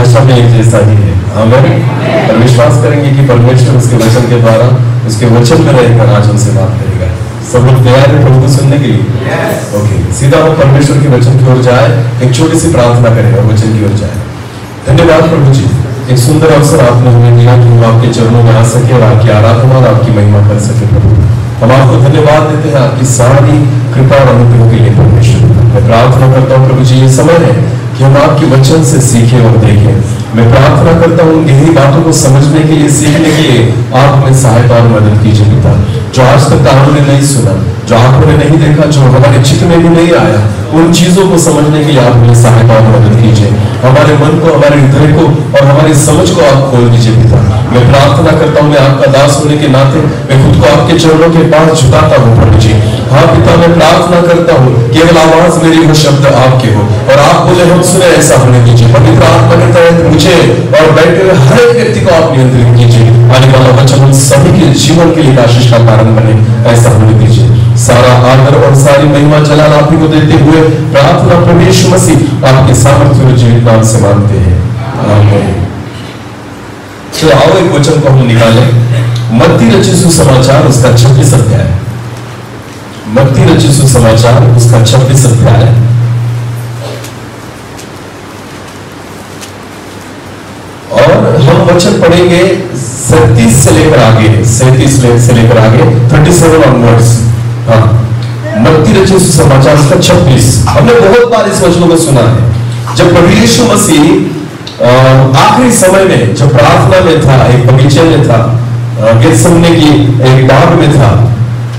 भाषा में एक जैसा ही है। आमीन। और विश्वास करेंगे कि परमेश्वर उसके वचन के द्वारा उसके वचन में रहकर आज हमसे बात करेगा। सब लोग तैयार है प्रभु को सुनने के लिए? ओके, सीधा हम परमेश्वर के वचन की ओर जाए, एक छोटी सी प्रार्थना करें और वचन की ओर जाए। धन्यवाद प्रभु जी, एक सुंदर अवसर आपने हमें दिया कि हम आपके चरणों में आ सके और आपकी आराधना और आपकी महिमा कर सके। प्रभु हम आपको धन्यवाद देते हैं आपकी सारी कृपा और अनुग्रह के लिए परमेश्वर। मैं प्रार्थना करता हूँ प्रभु जी, ये समय है कि हम आपके वचन से सीखें और देखें। मैं प्रार्थना करता हूँ गहरी बातों को समझने के लिए, सीखने के लिए आप हमें सहायता और मदद कीजिए पिता। जो आज तक कानों ने नहीं सुना, जो आंखों ने नहीं देखा, जो हमारे चित्त में भी नहीं आया, उन चीजों को समझने के लिए आप हमें सहायता और मदद कीजिए। हमारे मन को, हमारे हृदय को और हमारी समझ को आप खोल दीजिए पिता। मैं प्रार्थना करता हूँ, मैं आपका दास होने के नाते मैं खुद को आपके चरणों के पास झुकाता हूँ प्रभु जी। हाँ पिता, मैं प्रार्थना करता हूँ केवल आवाज मेरी हो, शब्द आपके हो और आप बोले हम सुने, ऐसा होने दीजिए। पवित्र आत्मा के तहत मुझे और बैठे हुए हर एक व्यक्ति को आप नियंत्रित कीजिए। आने वाला वचन हम सभी के जीवन के लिए आशीष का कारण बने, ऐसा होने दीजिए। सारा आदर और सारी महिमा जलाल आप ही को देते हुए प्रार्थना प्रभु यीशु मसीह आपके सामर्थ्य और जीवित नाम से मांगते हैं, आमीन। तो आओ एक वचन को हम निकालें। मत्ती रचित सुसमाचार उसका 26 अध्याय। मत्ती रचित सुसमाचार उसका 26 अध्याय और हम वचन पढ़ेंगे 37 से लेकर आगे, 37 से लेकर आगे 37 ऑनवर्ड्स। हाँ, मत्ती रचित सुसमाचार उसका 26। हमने बहुत बार इस वचनों को सुना है। जब प्रभु यीशु मसीह आखिरी समय में जब प्रार्थना में था, एक बगीचे में था, गेतसेमनी की एक बाग में था,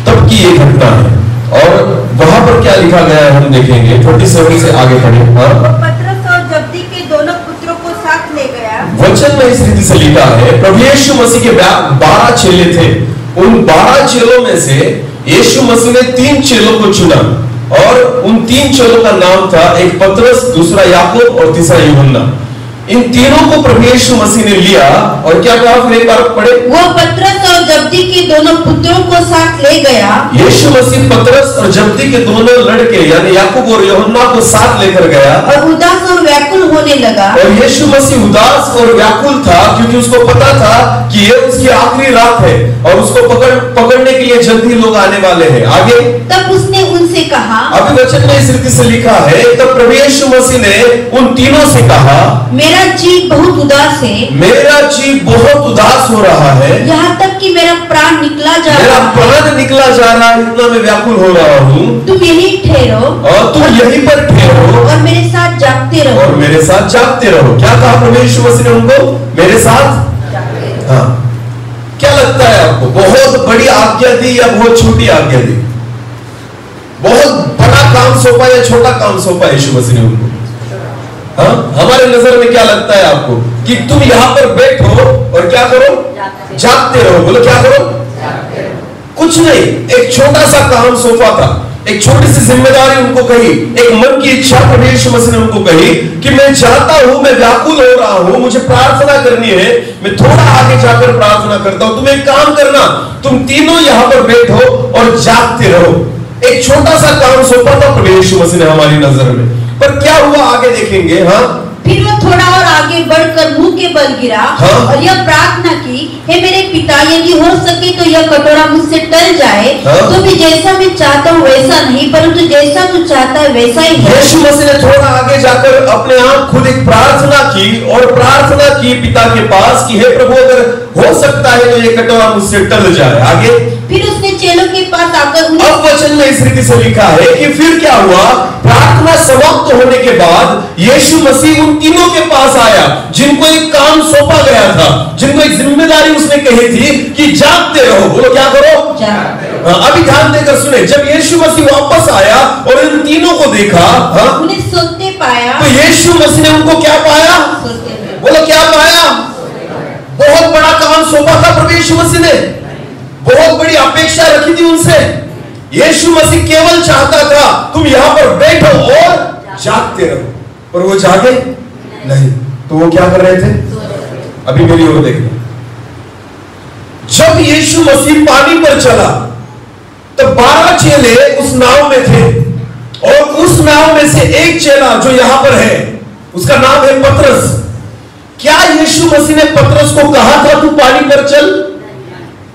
तब की ये घटना है। और वहां पर क्या लिखा गया है हम देखेंगे। 37 से आगे पढ़े। हाँ, पतरस और जब्दी के दोनों पुत्रों को साथ ले गया। वचन में इस रीति से लिखा है, प्रभु यीशु मसीह के 12 चेले थे। उन 12 चेलों में से यीशु मसीह ने 3 चेलों को चुना और उन 3 चेलों का नाम था, एक पतरस, दूसरा याकूब और तीसरा यूहन्ना। इन तीनों को प्रभु यीशु मसीह ने लिया और क्या कहा, फिर एक बार पढ़े। वो पतरस और जब्दी के दोनों पुत्रों को साथ ले गया। यीशु मसीह पतरस और जब्दी के दोनों लड़के यानी याकूब और यूहन्ना को साथ लेकर गया और उदास और व्याकुल होने लगा। और यीशु मसीह उदास और व्याकुल था क्योंकि उसको पता था कि ये उसकी आखिरी रात है और उसको पकड़ने के लिए जल्दी लोग आने वाले हैं। आगे तब उसने उनसे कहा, अभी वचन में इस रीति से लिखा है, तब प्रभु यीशु मसीह ने उन तीनों से कहा, मेरा जीव बहुत उदास है, मेरा जीव बहुत उदास हो रहा है, यहाँ तक कि मेरा प्राण निकला जा मेरा रहा है। प्राण निकला जा रहा है, इतना मैं व्याकुल हो रहा हूँ। तुम यहीं ठहरो और तुम यहीं पर ठहरो और मेरे साथ जागते रहो। और मेरे साथ जागते रहो। क्या कहा प्रभु यीशु मसीह ने उनको? मेरे साथ। हाँ, क्या लगता है आपको, बहुत बड़ी आज्ञा दी या बहुत छोटी आज्ञा दी? बहुत बड़ा काम सौंपा या छोटा काम सौंपा यीशु मसीह ने उनको? हाँ, हमारे नजर में क्या लगता है आपको कि तुम यहाँ पर बैठो और क्या करो? जागते रहो। बोलो क्या करो? कुछ नहीं, एक छोटा सा काम सौंपा था, एक छोटी सी जिम्मेदारी उनको कही, एक मन की इच्छा प्रभु यीशु मसीह ने उनको कही कि मैं चाहता हूं, मैं व्याकुल हो रहा हूं, मुझे प्रार्थना करनी है, मैं थोड़ा आगे जाकर प्रार्थना करता हूं, तुम एक काम करना, तुम तीनों यहां पर बैठो और जागते रहो। एक छोटा सा काम सौंपा था प्रभु यीशु मसीह ने हमारी नजर में, पर क्या हुआ आगे देखेंगे। हाँ, फिर वो थोड़ा और आगे बढ़कर मुंह के बल गिरा हाँ? और यह प्रार्थना की, हे मेरे पिता, यदि हो सके तो यह कटोरा मुझसे टल जाए, हाँ? तो भी जैसा मैं चाहता हूँ वैसा नहीं, परंतु जैसा तू चाहता है वैसा ही हो। यीशु मसीह ने थोड़ा आगे जाकर अपने आप खुद एक प्रार्थना की और प्रार्थना की पिता के पास कि हे प्रभु, अगर हो सकता है तो ये कटोरा मुझसे टल जाए। आगे फिर उसने चेलों के पास आकर अब वचन में इस रीति से लिखा है कि फिर क्या हुआ, प्रार्थना समाप्त होने के बाद यीशु मसीह उन तीनों के पास आया जिनको एक काम सौंपा गया था, जिनको एक जिम्मेदारी उसने कही थी कि जागते रहो। बोलो क्या करो? अभी ध्यान देकर सुने। जब यीशु मसीह वापस आया और इन तीनों को देखा, उन्हें सोते पाया, तो यीशु मसीह ने उनको क्या पाया? बोलो क्या पाया? बहुत बड़ा काम सौंपा था प्रभु यीशु मसीह ने, बहुत बड़ी अपेक्षा रखी थी उनसे। यीशु मसीह केवल चाहता था तुम यहां पर बैठो और जागते रहो, पर वो जागे नहीं। तो वो क्या कर रहे थे? अभी मेरी ओर देखना। जब यीशु मसीह पानी पर चला तो 12 चेले उस नाव में थे और उस नाव में से एक चेला जो यहां पर है उसका नाम है पतरस। क्या यीशु मसीह ने पतरस को कहा था तू पानी पर चल?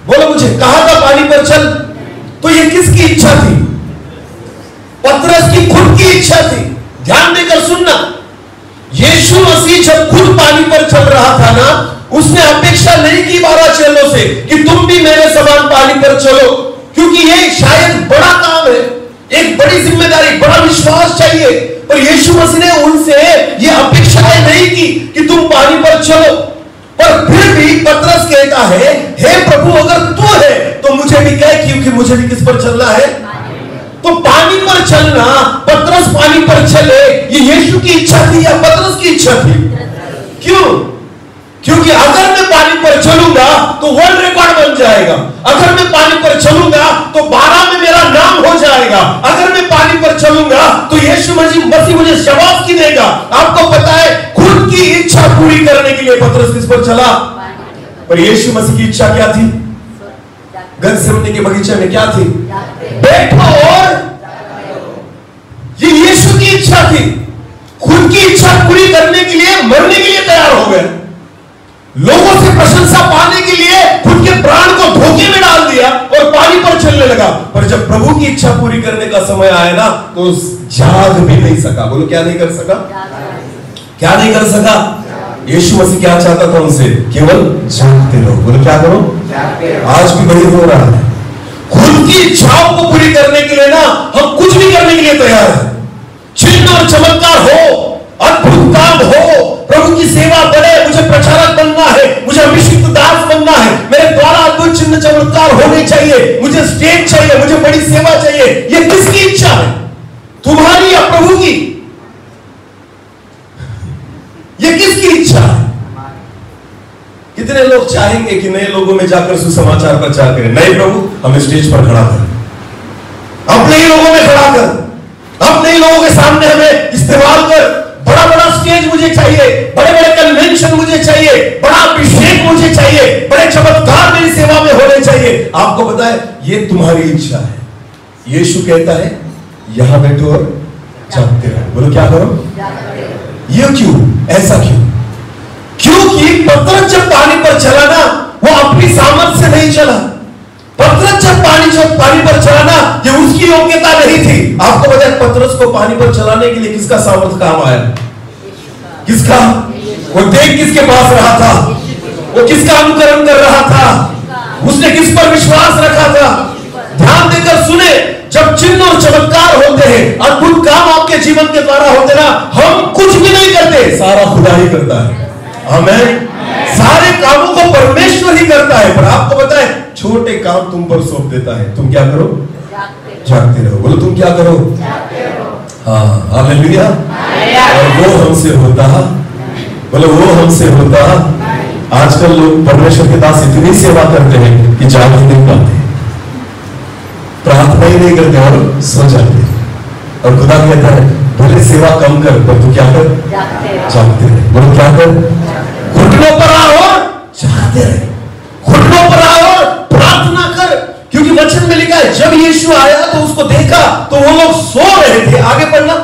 बोलो मुझे, कहा था पानी पर चल? तो ये किसकी इच्छा थी? पतरस की खुद की इच्छा थी। ध्यान देकर सुनना, यीशु मसीह जब खुद पानी पर चल रहा था ना, उसने अपेक्षा नहीं की 12 चेलों से कि तुम भी मेरे समान पानी पर चलो, क्योंकि ये शायद बड़ा काम है, एक बड़ी जिम्मेदारी, बड़ा विश्वास चाहिए। पर यीशु मसीह ने उनसे ये अपेक्षाएं नहीं की कि तुम पानी पर चलो। पर फिर भी पतरस कहता है, हे प्रभु अगर तू है तो मुझे भी कह, क्योंकि मुझे भी किस पर चलना है? तो पानी पर चलना, पतरस पानी पर चले, ये यीशु की इच्छा थी या पतरस की इच्छा थी? क्यों? क्योंकि अगर मैं पानी पर चलूंगा तो वर्ल्ड रिकॉर्ड बन जाएगा। अगर मैं पानी पर चलूंगा तो 12 में मेरा नाम हो जाएगा। अगर मैं पानी पर चलूंगा तो यीशु मसीह मुझे शाबाशी देगा। आपको पता है, खुद की इच्छा पूरी करने के लिए पतरस किस पर चला? पर यीशु मसीह की इच्छा क्या थी? गethसेमनी के बगीचे में क्या थी? बैठो और ये यीशु की इच्छा थी। खुद की इच्छा पूरी करने के लिए मरने के लिए तैयार हो गए, लोगों से प्रशंसा पाने के लिए खुद के प्राण को धोखे में डाल दिया और पानी पर चलने लगा। पर जब प्रभु की इच्छा पूरी करने का समय आया ना, तो जाग भी नहीं सका। बोलो, क्या नहीं कर सका? क्या नहीं कर सका? यीशु मसीह क्या चाहता था उनसे? केवल जागते रहो। बोलो, क्या करो? आज भी वही हो रहा है। खुद की इच्छाओं को पूरी करने के लिए ना हम कुछ भी करने के लिए तैयार है। चिन्ह और चमत्कार हो, अद्भुत काम हो, प्रभु की सेवा बढ़े, मुझे प्रचारक बनना है, मुझे अभिषिक्त दास बनना है, मेरे द्वारा अद्भुत चिन्ह चमत्कार होने चाहिए, मुझे स्टेज चाहिए, मुझे बड़ी सेवा चाहिए। ये किसकी इच्छा है? तुम्हारी या प्रभु की? ये किसकी इच्छा है? कितने लोग चाहेंगे कि नए लोगों में जाकर सुसमाचार प्रचार करें? नहीं प्रभु, हमें स्टेज पर खड़ा कर, अपने ही लोगों में खड़ा कर, अपने ही लोगों के सामने हमें इस्तेमाल कर। बड़ा बड़ा स्टेज मुझे चाहिए, बड़े बड़े कन्वेंशन मुझे चाहिए, बड़ा अभिषेक मुझे चाहिए, बड़े चमत्कार मेरी सेवा में होने चाहिए। आपको पता है, ये तुम्हारी इच्छा है। यीशु कहता है, यहां बैठो और जागते रहो। बोलो, क्या करो? ये क्यों? ऐसा क्यों? क्योंकि पतरस जब पानी पर चला ना, वो अपनी सामर्थ्य से नहीं चला। पतरस जब पानी पर चला ना, ये उसकी योग्यता नहीं थी। आपको पता है, पतरस को पानी पर चलाने के लिए किसका सामर्थ्य काम आया? किसका? वो देख किसके पास रहा था? वो किसका अनुकरण कर रहा था? उसने किस पर विश्वास रखा था? ध्यान देकर सुने, जब चिन्ह और चमत्कार होते हैं, अद्भुत काम आपके जीवन के द्वारा होते ना, हम कुछ भी नहीं करते, सारा खुदा ही करता है। आमीन। सारे कामों को परमेश्वर ही करता है। पर आपको पता है, छोटे काम तुम पर सौंप देता है। तुम क्या करो? जागते रहो। बोलो, तुम क्या करो? हाँ, हालेलुया। और वो हमसे होता, बोलो वो हमसे होता। आजकल लोग परमेश्वर के दास इतनी सेवा करते हैं कि जाग ही नहीं पाते, प्रार्थना ही नहीं करते और सो जाते। और खुदा कहता है, भले सेवा कम कर, पर तू क्या कर? जागते रहे। बोलो, क्या कर? घुटनों पर आओ और जागते रहे, घुटनों पर आओ और प्रार्थना कर। क्योंकि वचन में लिखा है, जब यीशु आया तो उसको देखा तो वो लोग सो रहे थे। आगे पढ़ना।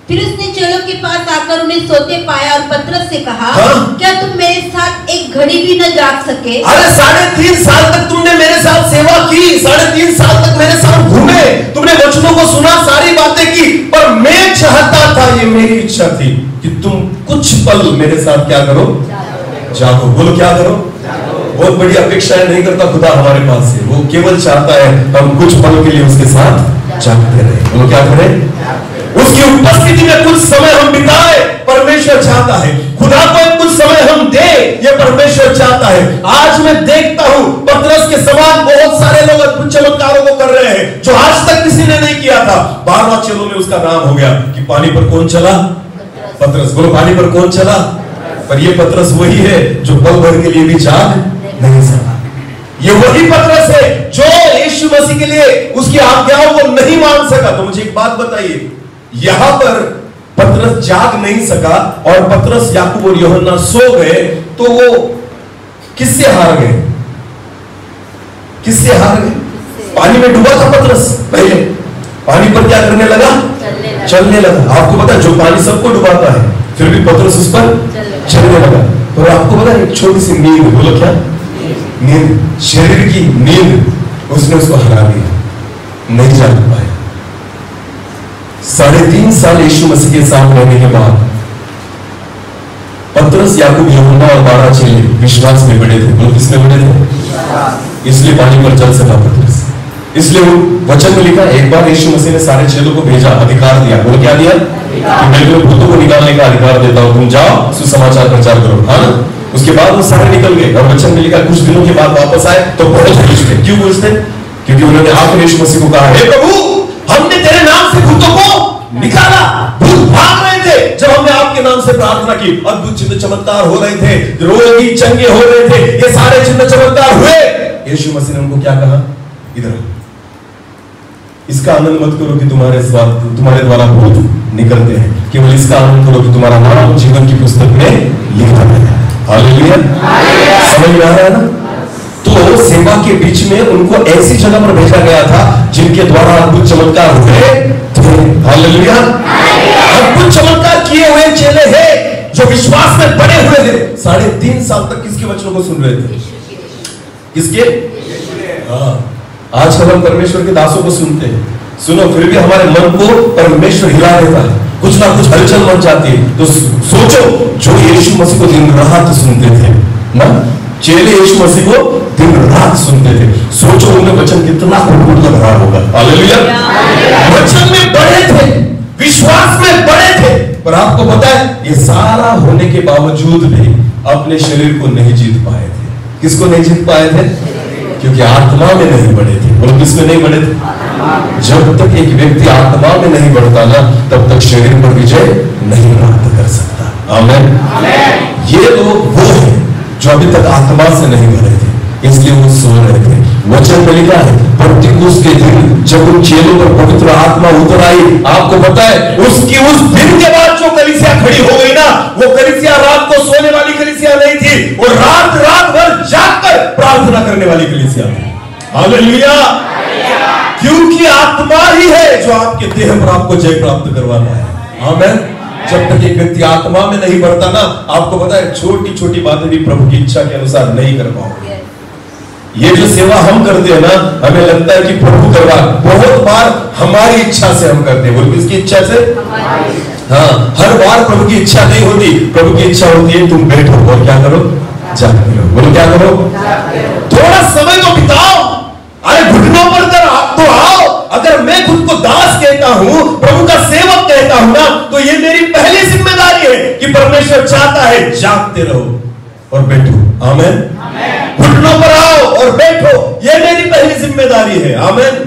फिर उसने चेलों के पास आकर उन्हें सोते पाया और पतरस से कहा, क्या तुम मेरे साथ एक घड़ी भी न जाग सके? अरे 3.5 साल तक तुमने मेरे साथ सेवा की, 3.5 साल तक मेरे साथ घूमे, तुमने वचनों को सुना, सारी बातें की, पर मैं चाहता था, ये मेरी इच्छा थी कि तुम कुछ पल मेरे साथ क्या करो? जागो। बोलो, क्या करो? बहुत बड़ी अपेक्षाएं नहीं करता खुदा हमारे पास से, वो केवल चाहता है हम कुछ पलों के लिए उसके साथ जागते रहे। बोलो, क्या करें? उसकी उपस्थिति में कुछ समय हम बिताए, परमेश्वर चाहता है। खुदा को कुछ समय हम दे, ये परमेश्वर चाहता है। आज मैं देखता हूं, पतरस के समान बहुत सारे लोग अद्भुत चमत्कारों को कर रहे हैं जो आज तक किसी ने नहीं किया था। 12 चेलों में उसका नाम हो गया कि पानी पर कौन चला? पतरस। बोलो, पानी पर कौन चला? पर ये पतरस वही है जो पल भर के लिए भी जाग नहीं सका। ये वही पतरस है जो यीशु मसीह के लिए उसकी आज्ञाओं को नहीं मान सका। तो मुझे एक बात बताइए, यहां पर पतरस जाग नहीं सका और पतरस, याकूब और यूहन्ना सो गए, तो वो किससे हार गए? किससे हार गए? पानी में डूबा था पतरस, पहले पानी पर क्या करने लगा? चलने लगा। आपको पता है, जो पानी सबको डुबाता है, फिर भी पतरस उस पर चलने लगा। तो आपको पता है एक छोटी सी नींद, बोलो क्या नींद, शरीर की नींद, उसने उसको हरा दिया, नहीं जाग पाया। 3.5 साल यीशु मसीह के साथ रहने के बाद पतरस, याकूब, यूहन्ना और 12 चेले विश्वास में बड़े थे। बोलो किसमें बड़े थे? इसलिए पानी पर चल सका पतरस। इसलिए वो वचन में लिखा, एक बार यीशु मसीह ने सारे चेलों को भेजा, अधिकार दिया। बोलो क्या दिया? कि मैं तुम्हें भूतों को निकालने का अधिकार देता हूं, तुम जाओ सुसमाचार प्रचार करो। हाँ ना? उसके बाद वो सारे निकल गए और वचन में लिखा कुछ दिनों के बाद वापस आए तो बहुत पूछते। क्यों पूछते? क्योंकि उन्होंने आकर यीशु मसीह को कहा, हे प्रभु, हमने तेरे नाम से भूतों को निकाला, भूत भाग रहे थे जब हमने आपके नाम से प्रार्थना की, अद्भुत चिन्ह चमत्कार हो रहे थे, रोगी चंगे हो रहे थे, ये सारे चिन्ह चमत्कार हुए। यीशु मसीह ने उनको क्या कहा? इधर इसका आनंद मत करो कि तुम्हारे द्वारा भूत निकलते हैं, केवल इसका आनंद करो कि तुम्हारा नाम जीवन की पुस्तक में लिखा गया है। हालेलुया। समझ में आ रहा है ना? तो सेवा के बीच में उनको ऐसी जगह पर भेजा गया था जिनके द्वारा अद्भुत चमत्कार हुए थे। हालेलुया। अद्भुत चमत्कार किए हुए चेले हैं जो विश्वास में बड़े हुए थे। 3.5 साल तक किसके वचनों को सुन रहे थे? किसके? आज हम परमेश्वर के दासों को सुनते हैं, सुनो, फिर भी हमारे मन को परमेश्वर हिला देता है, कुछ ना कुछ हलचल मच जाती है। तो सोचो, जो यीशु मसीह को दिन रात सुनते थे ना, चेले यीशु मसीह को दिन रात सुनते थे, सोचो उन्हें वचन कितना खूबसूरत लग रहा होगा। हालेलुया। वचन में बड़े थे, विश्वास में बड़े थे, पर आपको पता है ये सारा होने के बावजूद भी अपने शरीर को नहीं जीत पाए थे। किसको नहीं जीत पाए थे? क्योंकि आत्मा में नहीं बढ़े थे। बोलो किसमें नहीं बढ़े थे? जब तक एक व्यक्ति आत्मा में नहीं बढ़ता ना, तब तक शरीर पर विजय नहीं प्राप्त कर सकता। आमीन। ये लोग वो हैं जो अभी तक आत्मा से नहीं भरे थे, इसलिए वो सो रहे थे। वचन में लिखा है, पेंतिकुस्त के दिन जब उन चेलों पर पवित्र आत्मा उतर आई, आपको पता है उस दिन के बाद जो कलीसिया खड़ी हो गई ना, वो कलीसिया रात को सोने वाली कलीसिया नहीं थी, वो रात भर जागकर प्रार्थना करने वाली कलीसिया थी। हालेलुया। क्योंकि आत्मा ही है जो आपके देह पर आपको जय प्राप्त करवाना है। आमीन। जब तक एक व्यक्ति आत्मा में नहीं बढ़ता ना, आपको पता है छोटी छोटी बातें भी प्रभु की इच्छा के अनुसार नहीं कर पाओगे। ये जो सेवा हम करते हैं ना, हमें लगता है कि प्रभु करवा, बहुत बार हमारी इच्छा से हम करते हैं। बोलो किसकी इच्छा से? हाँ, हर बार प्रभु की इच्छा नहीं होती। प्रभु की इच्छा होती है तुम बैठो और क्या करो? जागते रहो। बोलो क्या करो? थोड़ा समय तो बिताओ। अरे घुटनों पर तो आओ। अगर मैं खुद को दास कहता हूं, प्रभु का सेवक कहता हूं ना, तो ये मेरी पहली जिम्मेदारी है कि परमेश्वर चाहता है जागते रहो और बैठो। आमीन। घुटनों पर आओ और बैठो, ये मेरी पहली जिम्मेदारी है। आमीन।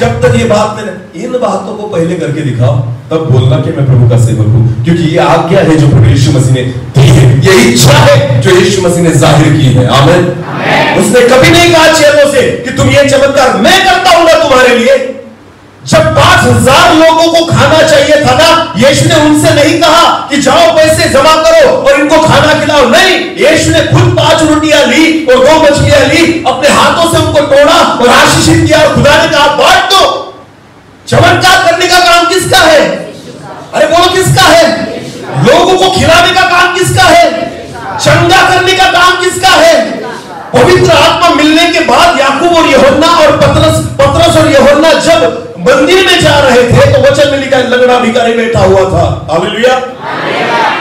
जब तक ये बात मैंने इन बातों को पहले करके दिखाओ, तब बोलना कि मैं प्रभु का सेवक हूं, क्योंकि ये आज्ञा है जो प्रभु यीशु मसीह ने दी है, ये इच्छा है जो यीशु मसीह ने जाहिर की है। आमीन। उसने कभी नहीं कहा चेलों से कि तुम ये चमत्कार मैं करता हूं ना तुम्हारे लिए। जब 5000 लोगों को खाना चाहिए था ना, यीशु ने उनसे नहीं कहा कि जाओ पैसे जमा करो और इनको खाना खिलाओ। नहीं, यीशु ने खुद 5 रोटियां ली और 2 मछलियां ली, अपने हाथों से उनको तोड़ा और आशीषित किया और खुदा ने कहा बांट दो। चमत्कार करने का काम किसका है? अरे बोलो किसका है? लोगों को खिलाने का काम किसका है? चंगा करने का काम किसका है? पवित्र आत्मा मिलने के बाद याकूब और यूहन्ना और पतरस और यूहन्ना जब मंदिर में जा रहे थे, तो वचन में लिखा है लंगड़ा भिखारी बैठा हुआ था। हालेलुया।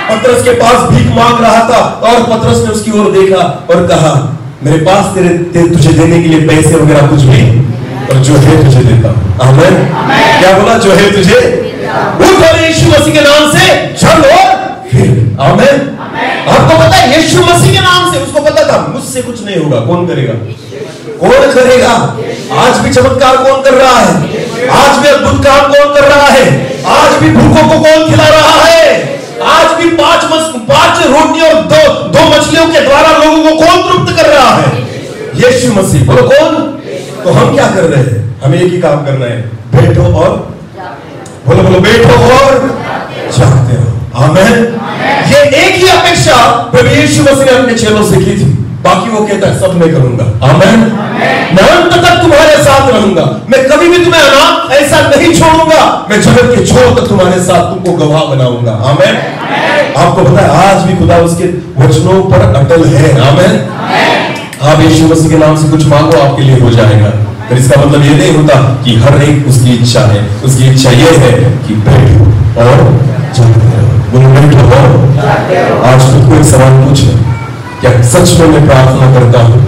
पतरस के पास भीख मांग रहा था और पतरस ने उसकी ओर देखा और कहा, मेरे पास तुझे देने के लिए पैसे वगैरह कुछ भी, और जो है तुझे देता हूं। आमीन। क्या बोला? जो है तुझे उठ और यीशु मसीह के नाम से चल और फिर। आमीन। आपको पता है यीशु मसीह के नाम से, उसको पता था मुझसे कुछ नहीं होगा। कौन करेगा? कौन करेगा? आज भी चमत्कार कौन कर रहा है? आज भी अद्भुत काम कौन कर रहा है? आज भी भूखों को कौन खिला रहा है? आज भी 5 रोटी और 2 मछलियों के द्वारा लोगों को कौन तृप्त कर रहा है? यीशु मसीह। बोलो कौन? तो हम क्या कर रहे हैं? हमें एक ही काम करना है, बैठो और बोलो बैठो और जागते रहो। आमीन। ये एक ही अपेक्षा प्रभु यीशु मसीह ने अपने चेलों से की थी। बाकी वो कहता है सब मैं करूंगा। आमीन। मैं अंत तक तुम्हारे साथ रहूंगा, मैं कभी भी तुम्हें अनाथ ऐसा नहीं छोड़ूंगा, मैं जगत के छोर तक तुम्हारे साथ तुमको गवाह बनाऊंगा। आमीन। आपको पता है आज भी खुदा उसके वचनों पर अटल है। आमीन। आप यीशु मसीह के नाम से कुछ मांगो, आपके लिए हो जाएगा। पर इसका मतलब ये नहीं होता कि हर एक उसकी इच्छा है। उसकी इच्छा ये है कि बैठो और जागते रहो। बैठो और आज खुद को एक सवाल पूछो, क्या सच में मैं प्रार्थना करता हूं?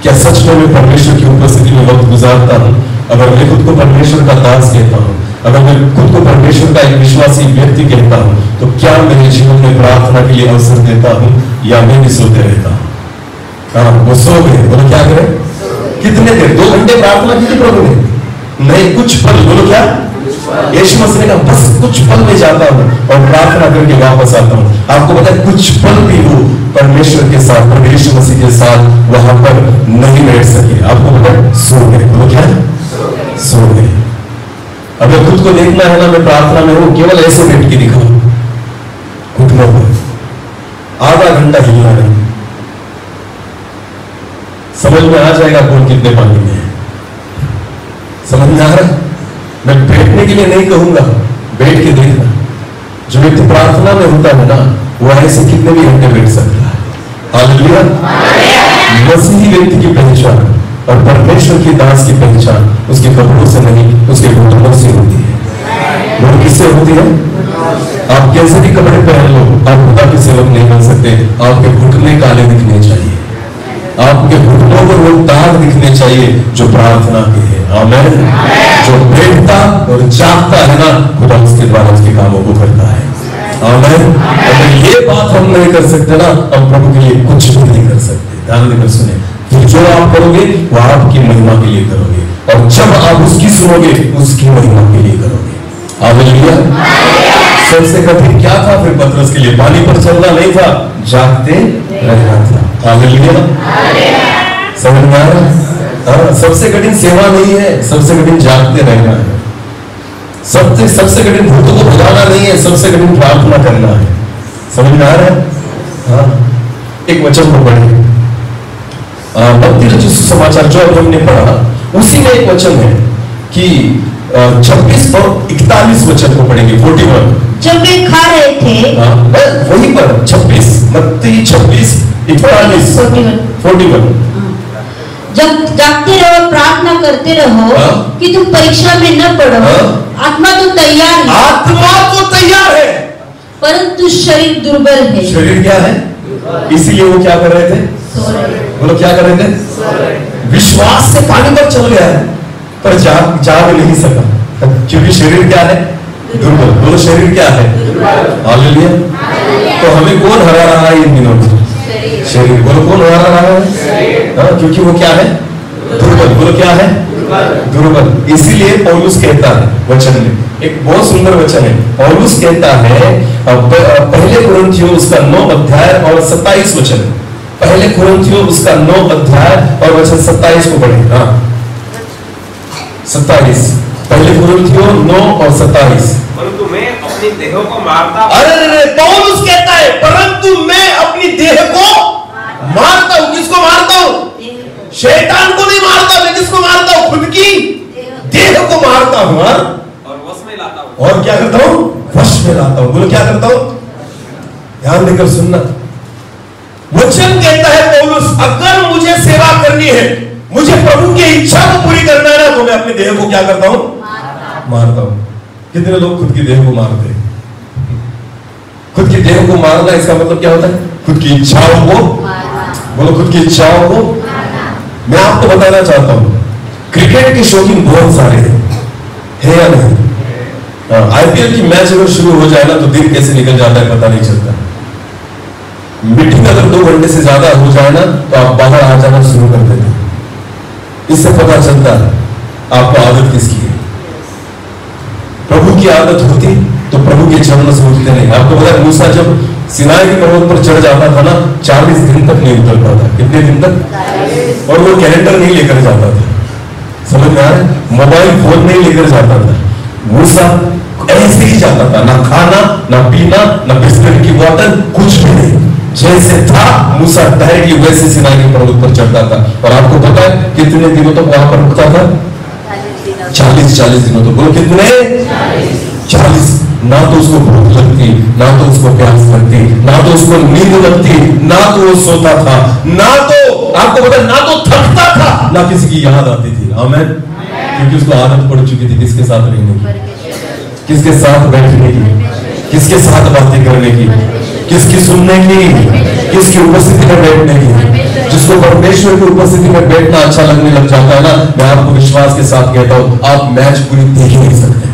क्या सच में मैं परमेश्वर की उपस्थिति में वक्त गुजारता हूं? अगर मैं खुद को परमेश्वर का दास कहता हूं, अगर मैं खुद को परमेश्वर का एक विश्वासी व्यक्ति कहता हूं, तो क्या मेरे जीवन में प्रार्थना के लिए अवसर देता हूं या मैं भी सोते रहता हूं? हाँ, वो सो गए, बोलो क्या करें? कितने देर? 2 घंटे प्रार्थना की थी प्रभु ने? नहीं, कुछ पल। बोलो क्या? यीशु मसीह ने कहा बस कुछ पल में जाता हूं और प्रार्थना करके वापस आता हूं। आपको पता है कुछ पल भी वो परमेश्वर के साथ, यीशु मसीह के साथ वहां पर नहीं बैठ सके। आपको पता है सो गए। बोलो क्या? सो गए। अगर खुद को देखना है ना मैं प्रार्थना में हूं, केवल ऐसे बैठ के दिखाओ, घुटनों पर आधा घंटा हिलना नहीं, समझ में आ जाएगा कौन कितने पानी में है। समझ में आ रहा है? मैं बैठने के लिए नहीं कहूंगा, बैठ के देखना। जो व्यक्ति प्रार्थना में होता है ना, वो ऐसे कितने भी घंटे बैठ सकता है। हालेलुया। मसीही व्यक्ति की पहचान और परमेश्वर की दास की पहचान उसके कपड़ों से नहीं, उसके घुटनों से होती है। वो किससे होती है? आप कैसे भी कपड़े पहन लो, आप खुदा के सेवक नहीं बन सकते। आपके घुटने काले दिखने चाहिए, आपके घुटनों पर वो दाग दिखने चाहिए जो प्रार्थना के है। आमीन। जो बैठता और जागता है ना, खुदा उसके द्वारा उसके कामों को करता है। आमीन। अगर ये बात हम नहीं कर सकते ना, हम प्रभु के लिए कुछ भी नहीं कर सकते। ध्यान देकर सुने, फिर जो आप करोगे वो आपकी महिमा के लिए करोगे, और जब आप उसकी सुनोगे उसकी महिमा के लिए करोगे। हालेलुया। सबसे कठिन क्या था फिर पतरस के लिए? पानी पर चलना नहीं था, जागते रहना था। हालेलुया। समझ में आ रहा है? हाँ, सबसे कठिन सेवा नहीं है, सबसे कठिन जागते रहना है। सबसे कठिन भूतों को भगाना नहीं है, सबसे कठिन प्रार्थना करना है। समझ में आ रहा है? हाँ, एक वचन को पढ़े, मत्ती रचित सुसमाचार जो अब हमने पढ़ा, उसी में एक वचन है कि 26 और 41 वचन को पढ़ेंगे। 41 जब वे खा रहे थे, वहीं पर 26, मत्ती 26 41 41 जब जागते रहो, प्रार्थना करते रहो कि तुम परीक्षा में न पड़ो। आत्मा तो तैयार है, आत्मा तो तैयार है, परंतु शरीर दुर्बल है। शरीर क्या है? इसीलिए वो क्या कर रहे थे? बोलो क्या कर रहे थे? विश्वास से पानी पर चल गया है, पर जाग नहीं सका, क्योंकि शरीर क्या है? दुर्बल। बोलो शरीर क्या है? हालेलुया। तो हमें कौन हरा रहा है इन दिनों में? शरीर। बोलो कौन हरा रहा है? क्योंकि वो क्या है? दुर्बल। बोलो क्या है? दुर्बल। इसीलिए पौलुस कहता है वचन में, एक बहुत सुंदर वचन है। पौलुस कहता है पहले कुरिन्थियों उसका 9 अध्याय और 27 वचन। पहले कुरिन्थियों उसका 9 अध्याय और वचन 27 को पढ़े। हाँ 27, पहले कुरिन्थियों 9 और 27। परंतु मैं अपनी देह को मारता हूं। अरे पौलुस कहता है परंतु मैं अपनी देह को मारता हूं। किसको मारता हूं? शैतान को नहीं मारता, मैं किसको मारता हूं? खुद की देह को मारता हूं। और वश में लाता हूं। और क्या करता हूं? वश में लाता हूं। बोलो क्या करता हूं? ध्यान देकर सुनना। वचन कहता है पौलुस, अगर मुझे सेवा करनी है, मुझे प्रभु की इच्छा को पूरी करना है ना, तो मैं अपनी देह को क्या करता हूं? मारता हूं। कितने लोग खुद की देह को मारते हैं? खुद की देह को मारना इसका मतलब क्या होता है? खुद की इच्छाओं को, बोलो खुद की इच्छाओं को। मैं आपको बताना चाहता हूं, क्रिकेट के शौकीन बहुत सारे हैं, है या नहीं? आईपीएल की मैच अगर शुरू हो जाए ना, तो दिन कैसे निकल जाता है पता नहीं चलता। मीटिंग अगर 2 घंटे से ज्यादा हो जाए ना, तो आप बाहर आ जाना शुरू कर देते हैं। इससे पता चलता है आपको आदत किसकी है। प्रभु की आदत होती तो प्रभु के चरणों से उठते नहीं। आपको पता है मूसा जब सिनाई के पर्वत पर चढ़ जाता था ना, 40 दिन तक नहीं उतरता था। कितने दिन तक? और वो कैलेंडर नहीं लेकर जाता था। समझ में आ रहा है? मोबाइल फोन नहीं लेकर जाता था। मूसा ऐसे ही जाता था, ना खाना, ना पीना, ना बिस्किट की बोतल, कुछ भी नहीं। जैसे था मूसा डायरेक्टली वैसे सिनाई के पर्वत पर चढ़ता था। और आपको पता है कितने दिनों तक वहां पर रुकता था? 40 दिनों तक। बोलो कितने? 40। ना तो उसको भूख लगती, ना तो उसको प्यास लगती, ना तो उसको नींद लगती, ना तो वो सोता था, ना तो आपको पता, ना तो थकता था, ना किसी की याद आती थी। आमीन। क्योंकि उसको आदत पड़ चुकी थी किसके साथ रहने की, किसके साथ बैठने की, किसके साथ बातें करने की, किसकी सुनने की, किसकी उपस्थिति में बैठने की। जिसको परमेश्वर की उपस्थिति में बैठना अच्छा लगने लग जाता है ना, मैं आपको विश्वास के साथ कहता हूं, आप मैच पूरी देख ही नहीं सकते,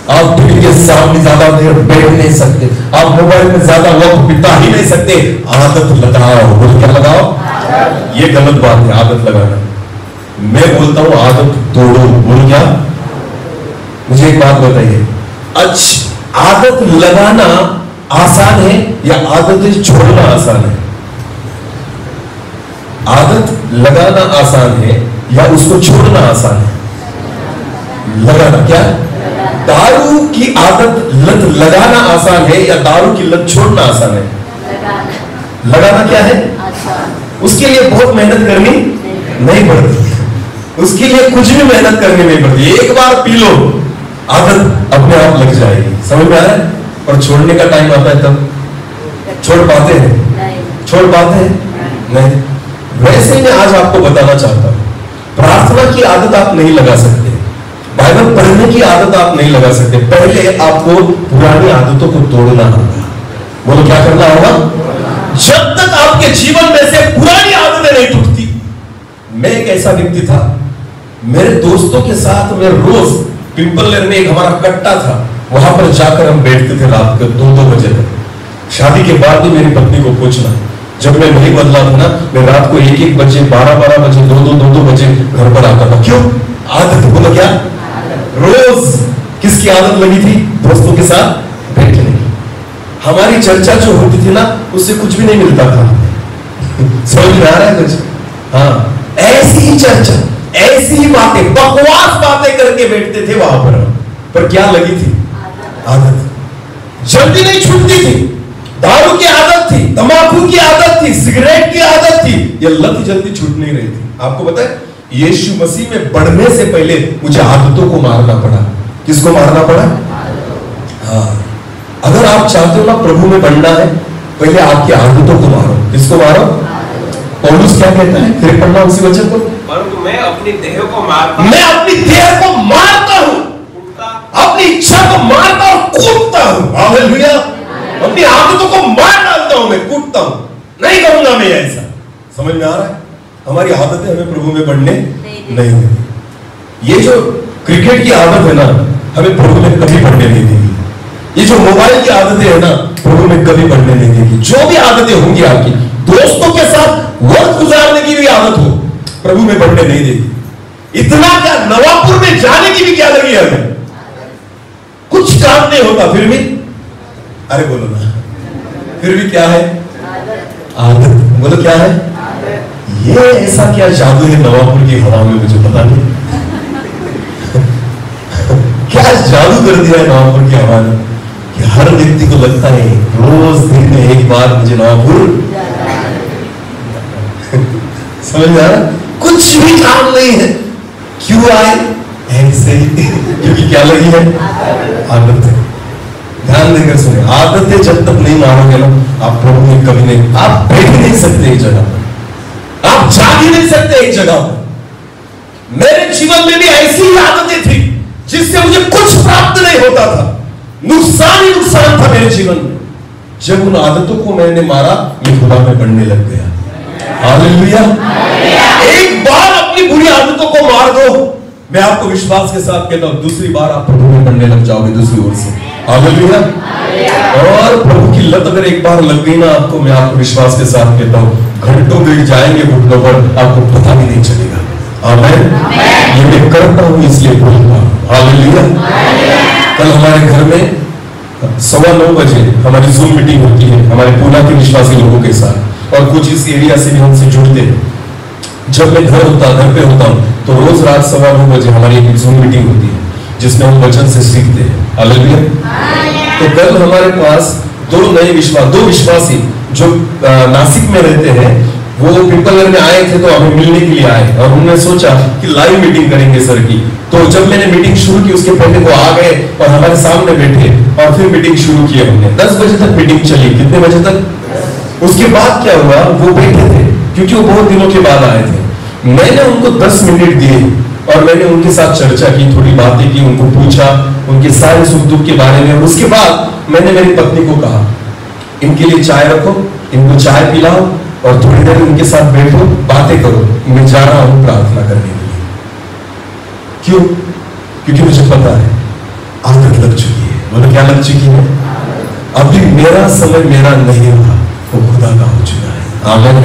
आप टीवी के सामने ज्यादा देर बैठ नहीं सकते, आप मोबाइल में ज्यादा वक्त बिता ही नहीं सकते। आदत लगाओ। बोलो क्या लगाओ? ये गलत बात है आदत लगाना। मैं बोलता हूं आदत तोड़ो। बोलो क्या? मुझे एक बात बताइए, आदत लगाना आसान है या आदतें छोड़ना आसान है? आदत लगाना आसान है या उसको छोड़ना आसान है? लगाना। क्या? दारू की आदत लत लगाना आसान है या दारू की लत छोड़ना आसान है? लगाना क्या है? उसके लिए बहुत मेहनत करनी नहीं पड़ती, उसके लिए कुछ भी मेहनत करनी नहीं पड़ती। एक बार पी लो, आदत अपने आप लग जाएगी। समझ में आ रहा है? और छोड़ने का टाइम आता है तब छोड़ पाते हैं? छोड़ पाते हैं? नहीं। वैसे ही मैं आज आपको बताना चाहता हूं, प्रार्थना की आदत आप नहीं लगा सकते, बाइबल पढ़ने की आदत आप नहीं लगा सकते। पहले आपको पुरानी आदतों को तोड़ना होगा। बोलो क्या करना होगा? जब तक आपके जीवन में से पुरानी आदतें नहीं टूटती। मैं एक ऐसा व्यक्ति था, मेरे दोस्तों के साथ मैं रोज पिंपल लेयर में एक हमारा कट्टा था, वहां पर जाकर हम बैठते थे रात को 2-2 बजे तक। शादी के बाद भी मेरी पत्नी को पूछना, जब मैं नहीं बदला था ना, मैं रात को 1-1 बजे, 12-12 बजे, 2-2 बजे घर पर आता था। क्यों? आदत। बोलो क्या? रोज किसकी आदत लगी थी? दोस्तों के साथ बैठने की। हमारी चर्चा जो होती थी ना, उससे कुछ भी नहीं मिलता था। समझ में आ रहा है कुछ? हाँ, ऐसी ही चर्चा, ऐसी ही बातें, बकवास बातें करके बैठते थे वहां पर क्या लगी थी? आदत। जल्दी नहीं छूटती थी। दारू की आदत थी, तंबाकू की आदत थी, सिगरेट की आदत थी, ये लत जल्दी छूट नहीं रही थी। आपको पता है, यीशु मसीह में बढ़ने से पहले मुझे आदतों को मारना पड़ा। किसको मारना पड़ा? हाँ, अगर आप चाहते हो ना प्रभु में बढ़ना है, पहले आपकी आदतों को मारो। किसको मारो? पौलुस क्या कहता है? फिर पढ़ना उसी वचन को। परंतु मैं अपनी देह को मारता, मैं अपनी देह को मारता हूं, अपनी इच्छा को मारता और कूदता हूं। हालेलुया। अपनी आदतों को मार डालता हूं, मैं कूदता हूं, नहीं करूंगा मैं ऐसा। समझ में आ रहा है? हमारी आदतें हमें प्रभु में बढ़ने नहीं देती। ये जो क्रिकेट की आदत है ना, हमें प्रभु में कभी बढ़ने नहीं देगी। ये जो मोबाइल की आदतें है ना, प्रभु में कभी बढ़ने नहीं देगी। जो भी आदतें होंगी आपकी, दोस्तों के साथ वक्त गुजारने की भी आदत हो, प्रभु में बढ़ने नहीं देगी। इतना क्या, नवापुर में जाने की भी क्या लगी है हमें? कुछ काम नहीं होता फिर भी, अरे बोलो ना, फिर भी क्या है? आदत। बोलो क्या है? ये ऐसा क्या जादू है नवापुर की हवा में, मुझे पता नहीं। क्या जादू कर दिया है नवापुर की हवा ने कि हर व्यक्ति को लगता है रोज दिन में एक बार मुझे नवापुर। समझ में आ रहा? कुछ भी काम नहीं है, क्यों आए? ऐसे ही, क्योंकि क्या लगी है? आदत है। ध्यान देकर सुने, आदतें जब तक नहीं मारोगे ना, आप प्रभु में कभी नहीं, आप बैठ नहीं सकते एक जगह, आप जा ही नहीं सकते एक जगह पर। मेरे जीवन में भी ऐसी ही आदतें थी जिससे मुझे कुछ प्राप्त नहीं होता था, नुकसान ही नुकसान था मेरे जीवन में। जब उन आदतों को मैंने मारा, मैं खुदा में बढ़ने लग गया। हालेलुया। एक बार अपनी बुरी आदतों को मार दो, मैं आपको विश्वास के साथ कहता हूं, दूसरी बार आप प्रभु में बढ़ने लग जाओगे दूसरी ओर से। हालेलुया। और प्रभु की लत अगर एक बार लग गई ना आपको, मैं आपको विश्वास के साथ कहता हूं, घंटों बीत जाएंगे घुटनों पर, आपको पता भी नहीं चलेगा। आमीन। ये मैं करता हूं इसलिए बोलता हूं। हालेलुया। कल हमारे घर में 9:15 बजे हमारी जूम मीटिंग होती है हमारे पूना के विश्वासी लोगों के साथ, और कुछ इस एरिया से भी हमसे जुड़ते हैं। जब मैं घर पे होता हूं तो रोज रात 9:15 बजे हमारी एक जूम मीटिंग होती है जिसमें हम वचन से सीखते हैं। हालेलुया। तो कल हमारे पास दो विश्वासी जो नासिक में रहते हैं, वो पिपलर में आए थे तो हमें मिलने के लिए आए और उन्होंने सोचा कि लाइव मीटिंग करेंगे सर की। तो जब मैंने मीटिंग शुरू की उसके पहले वो आ गए और हमारे सामने बैठे और फिर मीटिंग शुरू की हमने। 10 बजे तक मीटिंग चली। कितने बजे तक? उसके बाद क्या हुआ, वो बैठे थे क्योंकि वो बहुत दिनों के बाद आए थे। मैंने उनको 10 मिनट दिए और मैंने उनके साथ चर्चा की, थोड़ी बातें की, उनको पूछा उनके सारे सुख दुख के बारे में। और उसके बाद मैंने मेरी पत्नी को कहा, इनके लिए चाय रखो, इनको चाय पिलाओ और थोड़ी देर उनके साथ बैठो, बातें करो, मैं जा रहा हूं प्रार्थना करने के लिए। क्यों? क्योंकि मुझे पता है आदत लग चुकी है। बोलो क्या लग चुकी है? अभी मेरा समय मेरा नहीं रहा, वो खुदा का हो चुका है। आमीन।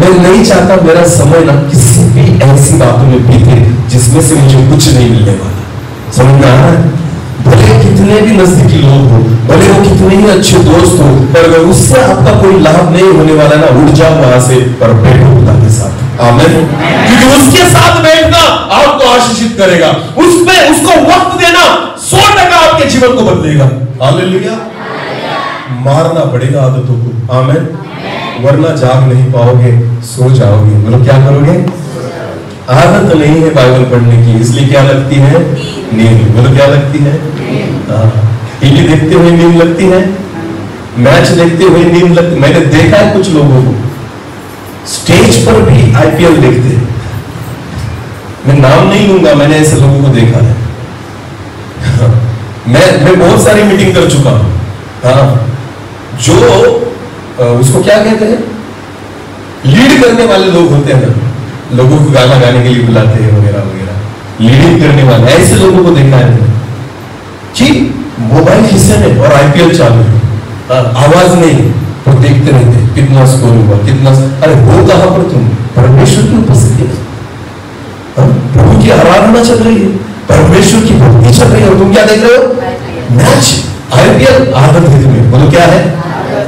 मैं नहीं चाहता मेरा समय ना किसी भी ऐसी बातों में बीते जिसमें से मुझे कुछ नहीं मिलने वाला। समझ में आ रहा है? भले कितने भी नजदीकी लोग हो, भले वो कितने ही अच्छे दोस्त हो, पर अगर उससे आपका कोई लाभ नहीं होने वाला ना, उठ जाओ वहां से और बैठो खुदा के साथ। आमीन। क्योंकि उसके साथ बैठना आपको आशीषित करेगा, उसमें उसको वक्त देना 100% आपके जीवन को बदलेगा। हालेलुया। मारना पड़ेगा आदतों को। आमीन। वरना जाग नहीं पाओगे, सो जाओगे। मतलब क्या करोगे? आदत नहीं है बाइबल पढ़ने की, इसलिए क्या लगती है? नींद। मतलब क्या लगती है? टीवी देखते हुए नींद लगती है, मैच देखते हुए नींद लगती। मैंने देखा है कुछ लोगों को स्टेज पर भी IPL देखते हैं। मैं नाम नहीं लूंगा, मैंने ऐसे लोगों को देखा है। मैं बहुत सारी मीटिंग कर चुका हूं। हाँ, जो उसको क्या कहते हैं, लीड करने वाले लोग होते हैं ना, लोगों को गाना गाने के लिए बुलाते हैं वगैरह वगैरह, लीडिंग करने वाले, ऐसे लोगों को देखा है कि मोबाइल खिस्से में और IPL चालू है, आवाज नहीं, तो देखते रहते कितना स्कोर हुआ, कितना। अरे हो कहां पर तुम? परमेश्वर की उपस्थिति में, प्रभु की आराधना चल रही है, परमेश्वर की भक्ति चल रही है और तुम क्या देख रहे हो? Match, IPL। आदत है तुम्हें। बोलो क्या है?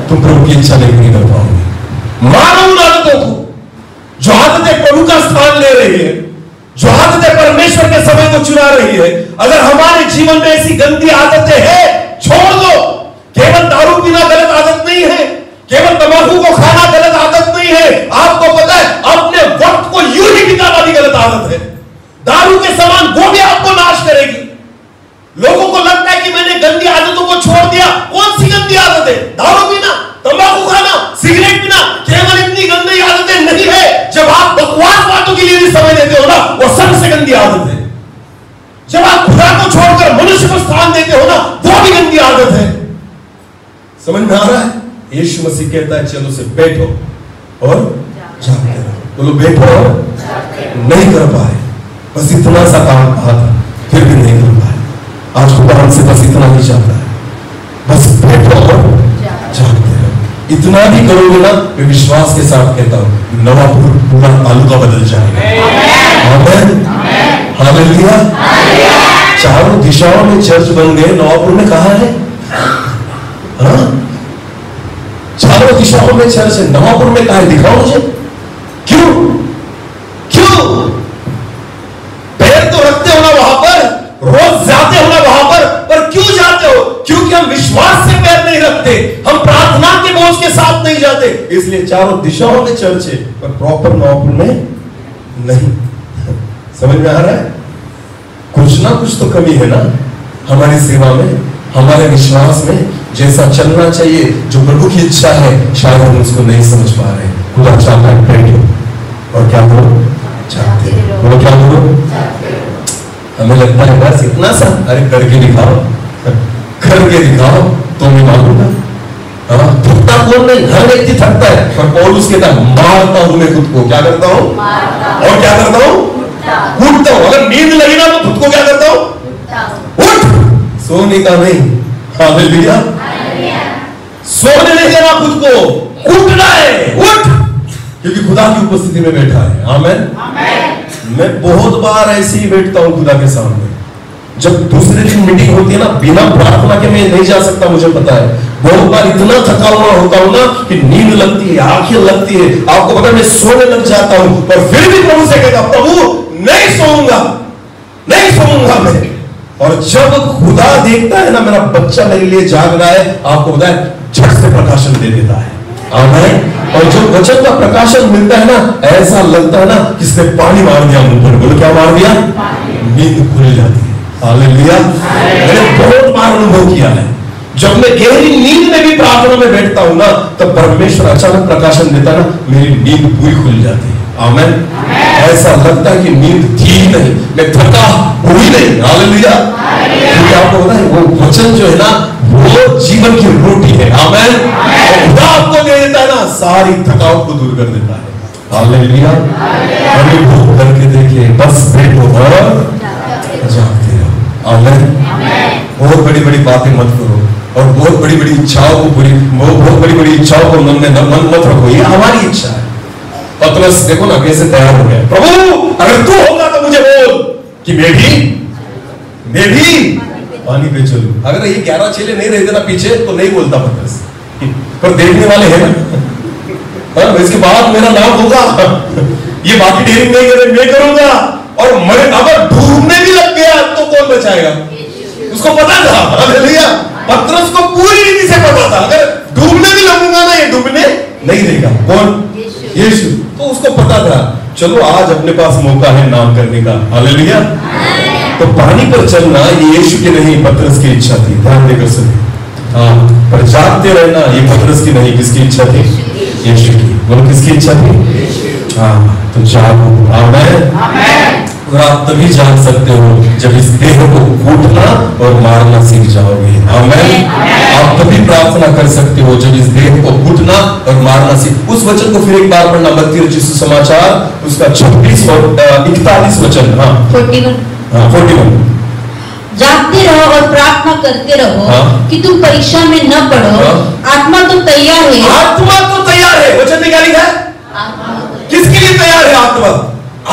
तुम प्रभु की इच्छा नहीं कर पाओगे। मारो उन आदतों को जो आदतें प्रभु का स्थान ले रही है, जो आदतें परमेश्वर के समय को चुरा रही है। अगर हमारे जीवन में ऐसी गंदी आदतें हैं, छोड़ दो। केवल दारू पीना गलत आदत नहीं है, केवल तंबाकू को खाना गलत आदत नहीं है। आपको पता है अपने वक्त को यूं ही बिताना भी गलत आदत है। दारू के समान वो भी आपको नाश करेगी। लोगों को लगता है कि मैंने गंदी आदतों को छोड़ दिया। कौन सी गंदी आदत है? दारू पीना, तंबाकू खाना, सिगरेट पीना। केवल इतनी गंदी आदतें नहीं है। जब आप बकवास बातों के लिए भी समय देते हो ना, वो सबसे गंदी आदत है। जब आप खुदा को छोड़कर मनुष्य को स्थान देते हो ना, वो भी गंदी आदत है। समझ में आ रहा है? यीशु मसीह कहता है चलो से बैठो और जागते रहो। बोलो बैठो और नहीं कर पाए, बस इतना सा काम कहा था, फिर भी नहीं कर पाए। आज खुदा हमसे बस इतना ही चाहता है, बस बैठो और जागते रहो। इतना भी करोगे ना, मैं विश्वास के साथ कहता हूं नवापुर पूरा तालुका बदल जाएगा। आमीन। हालेलुया। चारों दिशाओं में चर्च बन गए। नवापुर में कहा है? हाँ, चारों दिशाओं में चर्च है। नवापुर में कहा है? दिखाओ मुझे। क्यों? क्यों? पैर तो रखते हो ना वहां पर, रोज जाते हो ना वहां पर क्यों जाते हो? क्योंकि हम विश्वास से पैर नहीं रखते, हम प्रार्थना के बोझ के साथ नहीं जाते, इसलिए चारों दिशाओं में चर्च है पर प्रॉपर नवापुर में नहीं। समझ में आ रहा है? कुछ ना कुछ तो कमी है ना हमारी सेवा में, हमारे विश्वास में। जैसा चलना चाहिए, जो प्रभु की इच्छा है, शायद हम उसको नहीं समझ पा रहे। खुदा चाहता है बैठो और क्या करो? चाहते हो। बोलो क्या करो? हमें लगता है बस इतना सा। अरे करके दिखाओ, करके दिखाओ तो मैं मानूंगा। थकता कौन नहीं? हर व्यक्ति थकता है, पर पौलुस कहता है मारता हूं मैं खुद को। क्या करता हूं? और क्या करता हूं? कूटता हूं। अगर नींद लगी ना तो खुद को क्या करता हूं? उठ। सोने का नहीं। हालेलुया। सोने नहीं देना खुद को, कूटना है। उठ, क्योंकि खुदा की उपस्थिति में बैठा है। आमीन। मैं बहुत बार ऐसे ही बैठता हूं खुदा के सामने। जब दूसरे दिन मीटिंग होती है ना, बिना प्रार्थना के मैं नहीं जा सकता, मुझे पता है। बहुत बार इतना थका हुआ होता हूं ना कि नींद लगती है, आंखें लगती है। आपको पता है मैं सोने लग जाता हूं, पर फिर भी प्रभु से कहता प्रभु नहीं सोऊंगा, नहीं सोऊंगा मैं। और जब खुदा देखता है ना मेरा बच्चा मेरे लिए जाग रहा है, आपको पता है झट से प्रकाशन दे देता है। आमीन। और जो वचन का प्रकाशन मिलता है ना, ऐसा लगता है ना किसने पानी मार दिया मुंह पर। बोलो क्या मार दिया? नींद खुल जाती है। हालेलुया। मैंने बहुत बार अनुभव किया है, जब मैं गहरी नींद में भी प्रार्थना में बैठता हूं ना, तब परमेश्वर अचानक प्रकाशन देता ना, मेरी नींद पूरी खुल जाती है। आमीन। ऐसा लगता है कि नींद थी नहीं, मैं थका हुई नहीं। हालेलुया। क्योंकि आपको पता है वो वचन जो है ना, वो जीवन की रोटी है। आमीन। खुदा आपको दे देता है ना, सारी थकावट को दूर कर देता है। हालेलुया। अनुभव करके देखिए, बस बैठो और जागते रहो। आमीन। बहुत बड़ी बड़ी बातें मत करो और बहुत बड़ी बड़ी इच्छाओं को बहुत बड़ी बड़ी इच्छाओं को मन मत रखो। ये हमारी इच्छा है। पतरस देखो ना कैसे तैयार हो गया, प्रभु अगर तू होगा तो मुझे बोल कि मैं भी पानी पे चलूं। अगर ये 11 चेले नहीं रहते ना पीछे तो नहीं बोलता पतरस, पर देखने वाले हैं ना, इसके बाद मेरा नाम होगा, ये बाकी डेयरिंग नहीं करे, मैं करूंगा। और मैं अगर डूबने भी लग गया तो कौन बचाएगा? उसको पता था। हालेलुया। पतरस को पूरी रीति से पता था, अगर डूबने भी लगूंगा ना, ये डूबने नहीं देगा। कौन? यीशु। तो उसको पता था, चलो आज अपने पास मौका है नाम करने का। हालेलुया। तो पानी पर चलना ये यीशु की नहीं, पतरस की इच्छा थी। ध्यान देकर सुनिए। हाँ, पर जागते रहना ये पतरस की नहीं, किसकी इच्छा थी? यीशु की। बोलो किसकी इच्छा थी? हाँ, तो जागो। आमीन। और आप तभी जान सकते हो जब इस देह को कूटना और मारना सीख जाओगे। आमीन। आप तभी प्रार्थना कर सकते हो जब इस देह को कूटना और मारना सीख। उस वचन को फिर एक बार पढ़ना, मत्ती रचित सुसमाचार उसका 26 और 41 वचन। हाँ 41। जागते रहो और प्रार्थना करते रहो कि तुम परीक्षा में न पड़ो। आत्मा तो तैयार है। आत्मा तो तैयार है। वचन में क्या लिखा है? किसके लिए तैयार है आत्मा?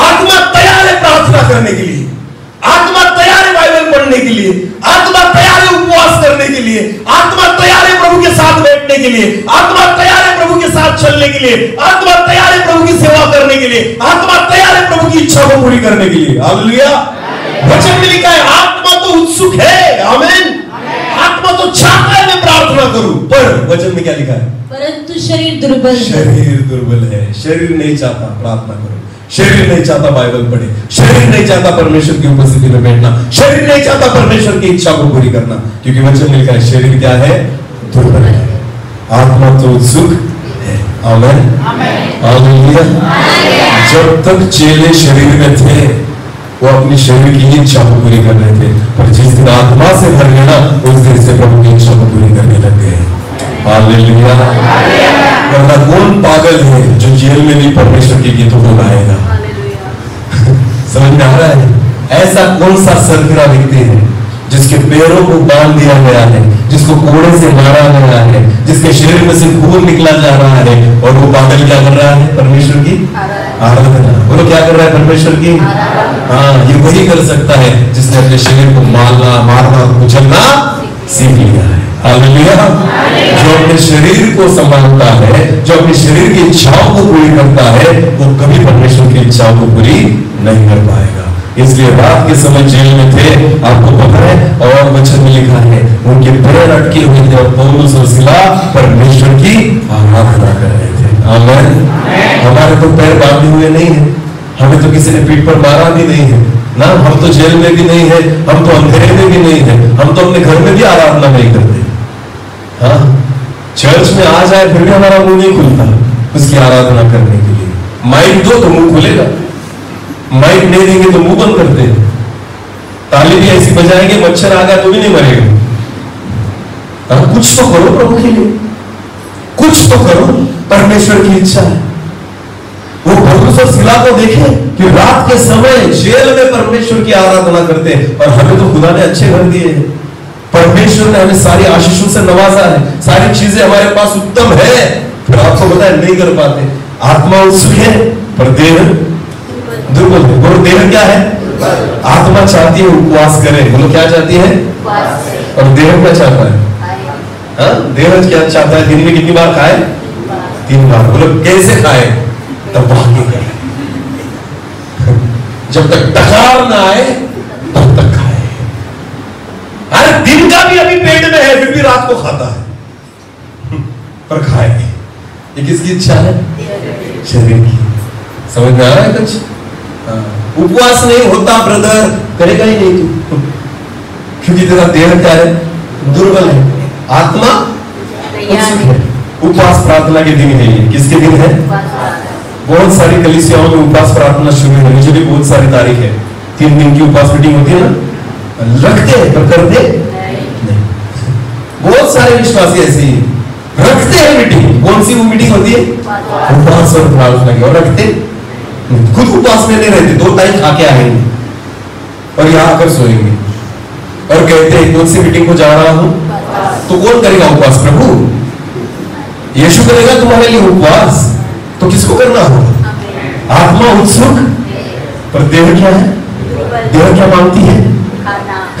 आत्मा तैयार है प्रार्थना करने के लिए, आत्मा तैयार है बाइबल पढ़ने के लिए, आत्मा तैयार है उपवास करने के लिए, आत्मा तैयार है प्रभु के साथ बैठने के लिए, आत्मा तैयार है प्रभु के साथ चलने के लिए, आत्मा तैयार है प्रभु की सेवा करने के लिए, आत्मा तैयार है प्रभु की इच्छा को पूरी करने के लिए। हालेलुया। वचन में लिखा है आत्मा तो उत्सुक है। आमीन। आत्मा तो चाहता है मैं प्रार्थना करूं, पर वचन में क्या लिखा है? परंतु शरीर दुर्बल है। शरीर दुर्बल है। शरीर नहीं चाहता प्रार्थना करो, शरीर नहीं चाहता बाइबल पढ़े, शरीर नहीं चाहता परमेश्वर की उपस्थिति में बैठना, शरीर नहीं चाहता परमेश्वर की इच्छा को पूरी करना। क्योंकि वचन में लिखा है शरीर क्या है? दुर्बल है, आत्मा तो उत्सुक है। आमीन। हालेलुया। जब तक चेले शरीर में थे वो अपनी शरीर की इच्छा को पूरी कर रहे थे, पर जिस दिन आत्मा से भर गए ना, उस दिन से प्रभु की इच्छा को पूरी करने लग गए। हालेलुया। वरना कौन पागल है जो जेल में नहीं परमेश्वर के गीतों को गाएगा? समझ में आ रहा है? ऐसा कौन सा सरफिरा व्यक्ति है जिसके पैरों को बांध दिया गया है, जिसको कोड़े से मारा गया है, जिसके शरीर में से खून निकला जा रहा है, और वो पागल क्या कर रहा है? परमेश्वर की आराधना। बोलो क्या कर रहा है? परमेश्वर की। हाँ, ये वही कर सकता है जिसने अपने शरीर को मारना कुचलना सीख लिया है। हालेलुया। जो अपने शरीर को संभालता है, जो अपने शरीर की इच्छाओं को पूरी करता है, वो कभी परमेश्वर की इच्छाओं को पूरी नहीं कर पाएगा। इसलिए रात के समय जेल में थे, आपको पता है, और वचन में लिखा है उनके पैर अटके हुए थे और पौलुस और सिला परमेश्वर की आराधना कर रहे थे। आमीन। हमारे तो पैर बांधे हुए नहीं है, हमें तो किसी ने पीठ पर मारा भी नहीं है ना, हम तो जेल में भी नहीं है, हम तो अंधेरे में भी नहीं है, हम तो अपने घर में भी आराधना नहीं करते। हाँ, चर्च में आ जाए फिर भी हमारा मुंह नहीं खुलता उसकी आराधना करने के लिए। माइक दो तो मुंह खुलेगा, माइक नहीं देंगे तो मुंह बंद करते हैं। ताली भी ऐसी बजाएंगे मच्छर आ गया तो भी नहीं मरेगा। हाँ, कुछ तो करो प्रभु के लिए, कुछ तो करो। परमेश्वर की इच्छा है। वो पौलुस और सिला को देखे कि रात के समय जेल में परमेश्वर की आराधना करते हैं, और हमें तो खुदा ने अच्छे घर दिए हैं, परमेश्वर ने हमें सारी आशीषों से नवाजा है, सारी चीजें हमारे पास उत्तम है, फिर आपको पता है नहीं कर पाते। आत्मा उत्सुक है पर देह दुर्बल है। बोलो देह क्या है? आत्मा चाहती है उपवास करे, बोलो क्या चाहती है? और देह क्या चाहता है? हाँ, देह क्या चाहता है? दिन में कितनी बार खाए? 3 बार। बोलो कैसे खाए? तब वाक्य करे, जब तक डकार ना आए तब तक खाए। अरे दिन का भी अभी पेट में है फिर भी रात को खाता है, पर खाए। ये किसकी इच्छा है? शरीर की। समझ में आ रहा है कुछ? उपवास नहीं होता ब्रदर, करेगा ही नहीं तू, क्योंकि तेरा देह क्या है? दुर्बल है, आत्मा उत्सुक है। उपवास प्रार्थना के दिन है ये। किसके दिन है? बहुत सारी कलीसियाओं में उपवास प्रार्थना शुरू है। मुझे भी बहुत सारी तारीख है। 3 दिन की उपवास मीटिंग होती है ना, रखते हैं पर करते नहीं। बहुत सारे विश्वासी ऐसे ही रखते हैं मीटिंग। कौन सी वो मीटिंग होती है? उपवास और प्रार्थना की, और रखते खुद उपवास में नहीं रहते, 2 टाइम खा के आएंगे और यहाँ आकर सोएंगे और कहते हैं कौन सी मीटिंग को जा रहा हूं। तो कौन करेगा उपवास? प्रभु यीशु करेगा तुम्हारे लिए उपवास, तो किसको करना होगा? आत्मा उत्सुक, पर देह क्या है? देह क्या मांगती है?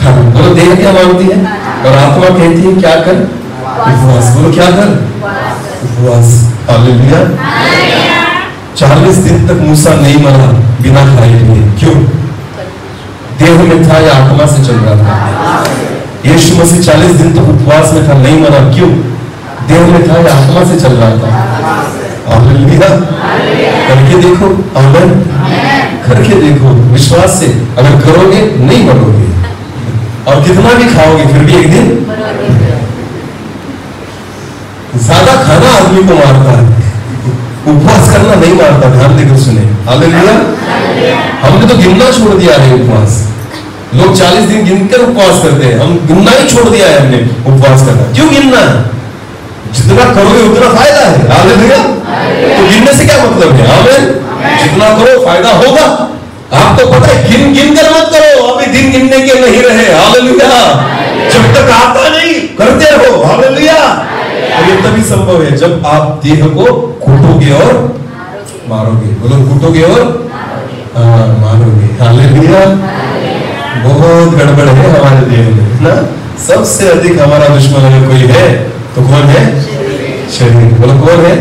खाना। बोलो देह क्या मांगती है? और आत्मा कहती है क्या कर? उपवास। बोलो क्या कर? उपवास। हालेलुया। 40 दिन तक मूसा नहीं मरा बिना खाए पिए। क्यों? देह में था या आत्मा से चल रहा था? यीशु मसीह 40 दिन तक उपवास में था, नहीं मरा। क्यों? देह में था या आत्मा से चल रहा था? हालेलुया। करके देखो, आमेन। करके देखो विश्वास से। अगर करोगे नहीं मरोगे, और कितना भी खाओगे फिर भी एक दिन। ज्यादा खाना आदमी को मारता है, उपवास करना नहीं मारता। ध्यान देकर सुने। हालेलुया। हमने तो गिनना छोड़ दिया है उपवास। लोग 40 दिन गिनकर उपवास करते हैं, हम गिनना ही छोड़ दिया है हमने उपवास करना। क्यों गिनना है? जितना करोगे उतना फायदा है। हालेलुया। तो गिनने से क्या मतलब है? आमीन। जितना करो फायदा होगा। आपको पता है, गिन गिन कर मत करो, अभी दिन गिनने के नहीं रहे। हालेलुया। जब तक आता नहीं करते रहो। हालेलुया। और ये तभी संभव है जब आप देह को कूटोगे और मारोगे। बोलो कूटोगे और मारोगे। हालेलुया। बहुत गड़बड़ है हमारे देह में ना। सबसे अधिक हमारा दुश्मन अगर कोई है तो कौन है? शरीर। बोलो कौन है?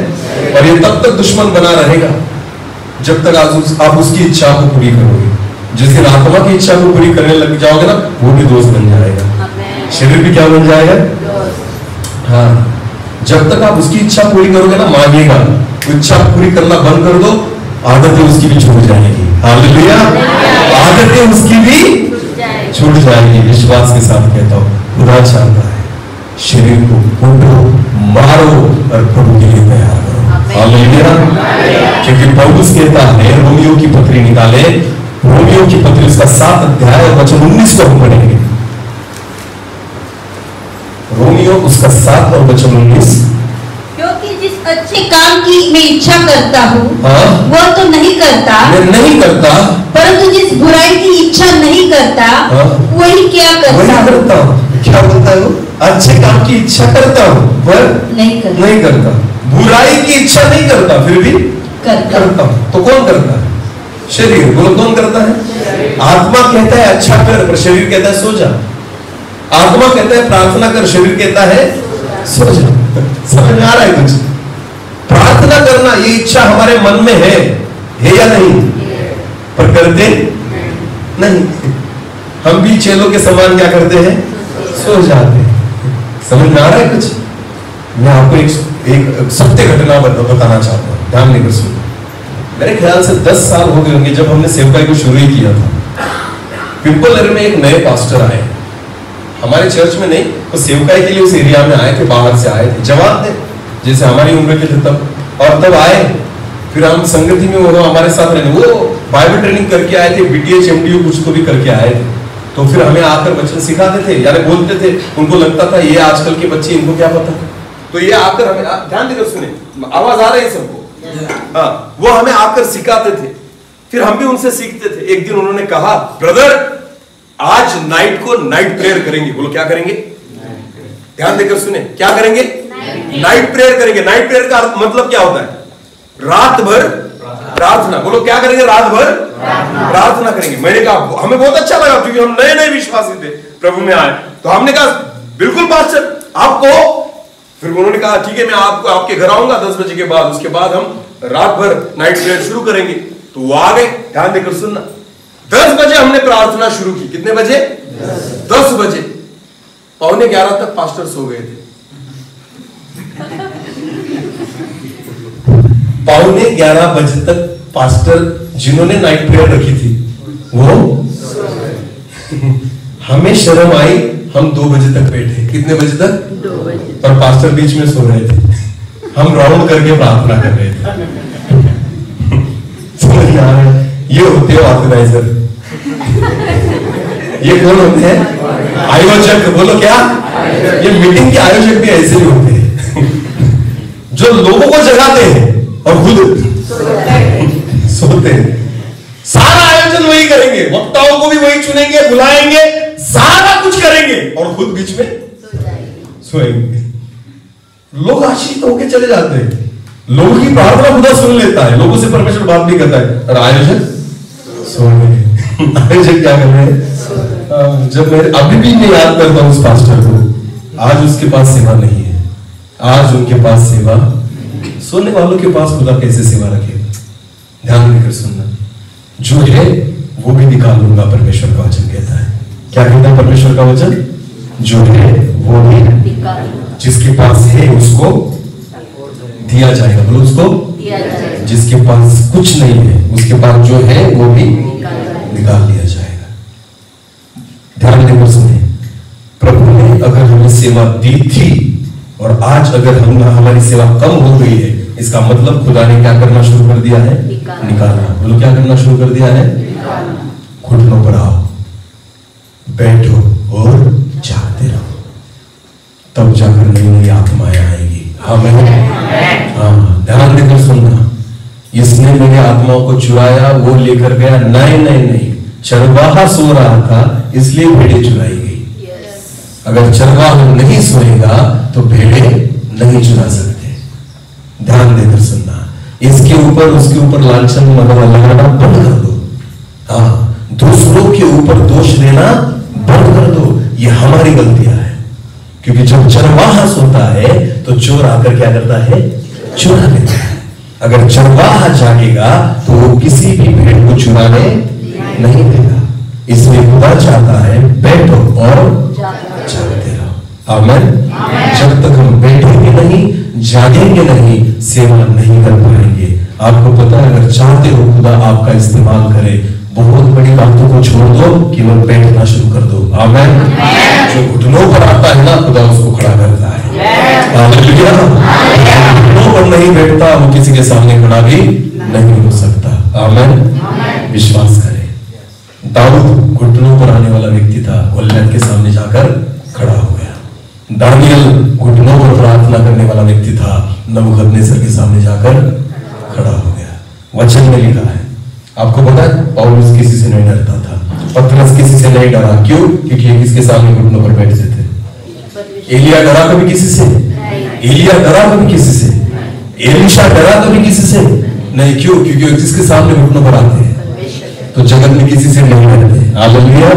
और ये तब तक दुश्मन बना रहेगा जब तक आप उसकी इच्छा को पूरी करोगे। जिस दिन आत्मा की इच्छा को पूरी करने लग जाओगे ना, वो भी दोस्त बन जाएगा। शरीर भी क्या बन जाएगा? हाँ। जब तक आप उसकी इच्छा पूरी करोगे ना, मांगेगा, इच्छा पूरी करना बंद कर दो, आदतें उसकी भी छूट जाएगी। हालेलुया। आदतें उसकी भी छूट जाएगी। विश्वास के साथ कहता हूं, खुदा चाहता है शरीर को कूटो, मारो और प्रभु के लिए तैयार करो। हालेलुया। क्योंकि पौलुस कहता है, रोमियो की पत्री निकाले, रोमियो की पत्री उसका 7 अध्याय और वचन 19 को हम पढ़ेंगे। रोमियो उसका 7 और वचन 19। क्योंकि जिस अच्छे काम की मैं इच्छा करता हूँ वह तो नहीं करता, मैं नहीं करता, परंतु जिस बुराई की इच्छा नहीं करता वही क्या करता हूँ। क्या बोलता है वो? अच्छे काम की इच्छा करता हूँ पर नहीं करता। बुराई की इच्छा नहीं करता फिर भी करता हूँ। तो कौन करता है? शरीर। बोलो कौन करता है? आत्मा कहता है अच्छा कर, पर शरीर कहता है सो जा। आत्मा कहता है प्रार्थना कर, शरीर कहता है सो जा। समझ में आ रहा है कुछ? प्रार्थना करना ये इच्छा हमारे मन में है या नहीं? पर करते नहीं। हम भी चेलों के समान क्या करते हैं? सो जाते हैं। समझ में आ रहा है कुछ? मैं आपको एक सत्य घटना बताना चाहता हूँ, ध्यान देकर सुनो। मेरे ख्याल से 10 साल हो गए होंगे जब हमने सेवकाई को शुरू ही किया था। पिंपलर में एक नए पास्टर आए हमारे चर्च में, नहीं तो सेवकाई के लिए उस एरिया में आए थे, बाहर से आए थे, जवान थे जैसे हमारी उम्र के थे तब। और तब आए, फिर हम संगति में वो हमारे साथ रहने, वो बाइबल ट्रेनिंग करके आए थे, बीटीएच एमडीयू कुछ तो भी करके आए थे। तो फिर हमें आकर वचन सिखाते थे, यानी बोलते थे। उनको लगता था ये आजकल के बच्चे, इनको क्या पता। तो ये आकर हमें, ध्यान देकर सुने, आवाज आ रही है सबको? हाँ। वो हमें आकर सिखाते थे, फिर हम भी उनसे सीखते थे। एक दिन उन्होंने कहा, ब्रदर आज नाइट को नाइट प्रेयर करेंगे। बोलो क्या करेंगे? ध्यान देकर सुने, क्या करेंगे? नाइट प्रेयर करेंगे। नाइट प्रेयर का मतलब क्या होता है? रात भर प्रार्थना। बोलो क्या करेंगे? रात भर प्रार्थना करेंगे। मैंने कहा हमें बहुत अच्छा लगा, क्योंकि हम नए नए विश्वासी थे, प्रभु में आए। तो हमने कहा बिल्कुल पास्टर आपको। फिर उन्होंने कहा ठीक है, मैं आपको आपके घर आऊंगा 10 बजे के बाद, उसके बाद हम रात भर नाइट प्रेयर शुरू करेंगे। तो वो आ गए। ध्यान देकर सुनना, 10 बजे हमने प्रार्थना शुरू की। कितने बजे? 10 बजे। 11:15 तक पास्टर सो गए थे। पौने 11 बजे तक पास्टर जिन्होंने नाइट प्रेयर रखी थी वो हमें शर्म आई, हम 2 बजे तक बैठे। कितने बजे तक? 2 बजे। और पास्टर बीच में सो रहे थे, हम राउंड करके प्रार्थना कर रहे थे। समझ में आ रहा है? ये होते हैं ऑर्गेनाइजर। ये कौन होते हैं? आयोजक। बोलो क्या? ये मीटिंग के आयोजक भी ऐसे ही होते हैं जो लोगों को जगाते हैं और खुद सोते हैं। सारा आयोजन वही करेंगे, वक्ताओं को भी वही चुनेंगे, बुलाएंगे, सारा कुछ करेंगे और खुद बीच में सोएंगे। लोग आशीष होके चले जाते हैं, लोगों की प्रार्थना खुदा सुन लेता है, लोगों से परमेश्वर बात भी करता है, और आयोजक सो रहे। आयोजक क्या कर रहे हैं? जब मैं अभी भी मैं याद करता हूं उस पास्टर को, आज उसके पास सेवा नहीं है, आज उनके पास सेवा, सोने वालों के पास खुदा कैसे सेवा रखेगा? ध्यान देकर सुनना, जो है वो भी निकाल लूंगा, परमेश्वर का वचन कहता है। क्या कहता है परमेश्वर का वचन? जो है वो भी, जिसके पास है उसको दिया जाएगा। बोलो उसको दिया जाएगा। जिसके पास कुछ नहीं है उसके पास जो है वो भी निकाल लिया जाएगा। ध्यान देकर सुने, प्रभु ने अगर हमें सेवा दी थी और आज अगर हमारी सेवा कम हो गई है, इसका मतलब खुदा ने क्या करना शुरू कर दिया है? निकालना। बोलो क्या करना शुरू कर दिया है? घुटनों पर आओ, बैठो और जागते रहो, तब जाकर नई नई आत्माएं आएगी। हाँ, ध्यान देकर सुनना, इसने मेरे आत्माओं को चुराया, वो लेकर गया। नहीं, चरवाहा सो रहा था इसलिए भेड़ें चुराई गई। अगर चरवाहा नहीं सोएगा तो भेड़ें नहीं चुरा सकते। ध्यान देकर सुनना, इसके ऊपर उसके ऊपर लांछन लगाना बंद कर दो। हाँ, दूसरों के ऊपर दोष देना बंद कर दो, ये हमारी गलतियां है। क्योंकि जब चरवाहा सोता है तो चोर आकर क्या करता है? चुरा लेता है। अगर चरवाहा जागेगा तो वो किसी भी भेड़ को चुराने नहीं देगा। इसलिए खुदा चाहता है बैठो और जागते रहो। आमीन। जब तक हम बैठेंगे नहीं, जागेंगे नहीं, सेवा नहीं कर पाएंगे। आपको पता है, अगर चाहते हो खुदा आपका इस्तेमाल करे, बहुत बड़ी बातों को छोड़ दो, केवल बैठना शुरू कर दो। आमीन। जो घुटनों पर आता है ना, खुदा उसको खड़ा करता है। हालेलुया। घुटनों पर नहीं बैठता वो किसी के सामने खड़ा भी नहीं हो सकता। आमीन। विश्वास करें, दाऊद घुटनों पर आने वाला व्यक्ति था, गोलियत के सामने जाकर खड़ा हो गया। दानियल घुटनों पर प्रार्थना करने वाला व्यक्ति था, नबूकदनेस्सर के सामने जाकर खड़ा हो गया। वचन में लिखा है, आपको पता है, पौलुस किसी से नहीं डरता था, पतरस किसी से नहीं डरा। क्यों? क्योंकि ये किसके सामने घुटनों पर बैठते थे। एलिया डरा कभी किसी से? एलिया डरा कभी किसी से? एलीशा डरा कभी किसी से नहीं। क्यों? क्योंकि जिसके सामने घुटनों पर आते हैं तो जगत में किसी से नहीं डरते। हालेलुया।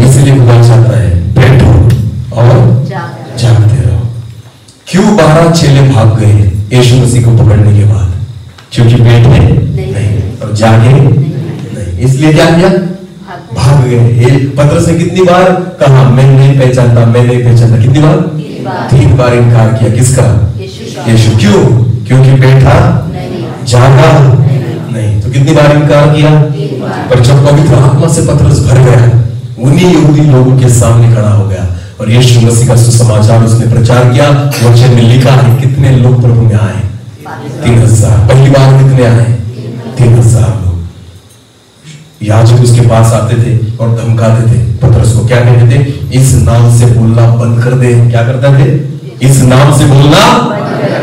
इसलिए खुदा चाहता है बैठो और जागते रहो। क्यों 12 चेले भाग गए यीशु मसीह को पकड़ने के बाद? क्योंकि बैठे नहीं और जागे नहीं, इसलिए क्या किया? भाग गए। पतरस ने कितनी बार कहा मैं नहीं पहचानता, मैं नहीं पहचानता? कितनी बार? 3 बार इनकार किया। किसका? यीशु। क्यों? क्योंकि बैठा जागा नहीं। तो कितनी बार इनकार किया? पर जब पवित्र आत्मा से पतरस भर गया, उन्हीं यहूदी लोगों के सामने खड़ा हो गया और यीशु मसीह का सुसमाचार उसने प्रचार किया। वचन में लिखा है कितने लोग प्रभु में आए? 3000। पहली बार कितने आए? 3000 लोग। याजक उसके पास आते थे और धमकाते थे पतरस को। क्या कहते थे? इस नाम से बोलना बंद कर दे। क्या करते थे? इस नाम से बोलना,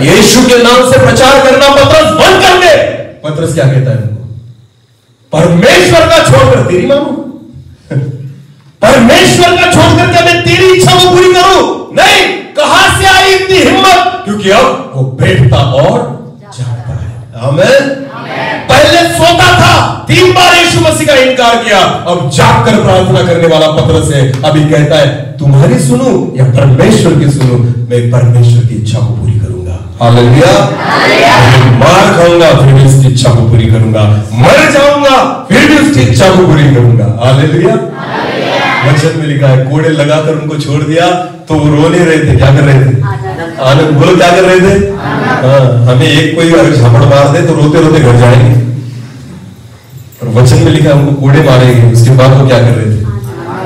यीशु के नाम से प्रचार करना पतरस बंद कर दे। पतरस क्या कहता है उनको? परमेश्वर का छोड़कर तेरी मानू, परमेश्वर का छोड़कर क्या मैं तेरी इच्छा को पूरी करूं? नहीं। कहां से आई इतनी हिम्मत? क्योंकि अब वो बैठता और जागता है। आमीन। पहले सोता था, 3 बार यीशु मसीह का इनकार किया, अब जागकर प्रार्थना करने वाला पतरस है। अभी कहता है तुम्हारी सुनू या परमेश्वर की सुनू? मैं परमेश्वर की इच्छा को पूरी करूंगा। हालेलुया। मार खाऊंगा फिर भी उसकी इच्छा को पूरी करूंगा, मर जाऊंगा फिर भी उसकी इच्छा को पूरी करूंगा। हालेलुया। वचन में लिखा है कोड़े लगाकर उनको छोड़ दिया तो वो रो नहीं रहे थे। क्या कर रहे थे? आनंद। बोलो क्या कर रहे थे? हाँ, हमें एक कोई अगर झापड़ मार दे तो रोते रोते घर जाएंगे, और वचन में लिखा हमको कोड़े मारेंगे, उसके बाद वो क्या कर रहे थे?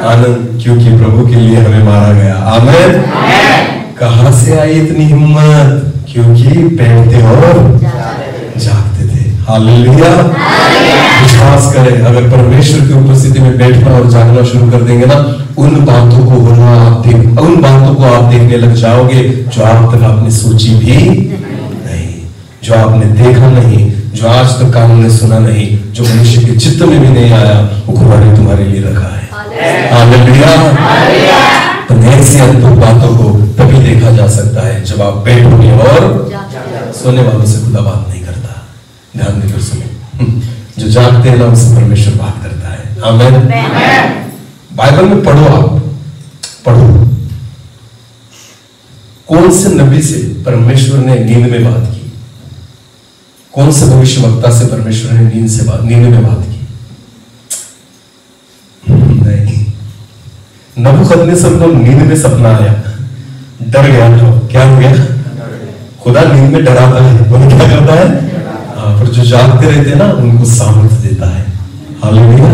आनंद, क्योंकि प्रभु के लिए हमें मारा गया। आमीन। कहां से आई इतनी हिम्मत? क्योंकि बैठते और जागते थे। हालेलुया। विश्वास करें, अगर परमेश्वर की उपस्थिति में बैठना और जागना शुरू कर देंगे ना, उन बातों को होना उन बातों को आप देखने लग जाओगे जो आप तक आपने सोची भी नहीं, जो आपने देखा नहीं, जो आज तक कान ने सुना नहीं, जो मनुष्य के चित्त में भी नहीं आया, वो खुदा ने तुम्हारे लिए रखा है। हालेलुया। तो ऐसी अद्भुत बातों को तभी देखा जा सकता है जब आप बैठोगे और सोने वालों से खुदा बात नहीं करता। ध्यान देकर सुनो, जो जागते हैं ना उनसे परमेश्वर बात करता है। आमीन। बाइबल में पढ़ो, आप पढ़ो कौन से नबी से परमेश्वर ने नींद में बात की, कौन से भविष्यवक्ता से परमेश्वर ने नींद में बात की? नहीं। नबूकदनेस्सर को नींद में सपना आया, डर गया था। क्या हो गया? खुदा नींद में डराता है, वो क्या करता है? पर जो जागते रहते हैं ना उनको सामर्थ्य देता है। हालेलुया।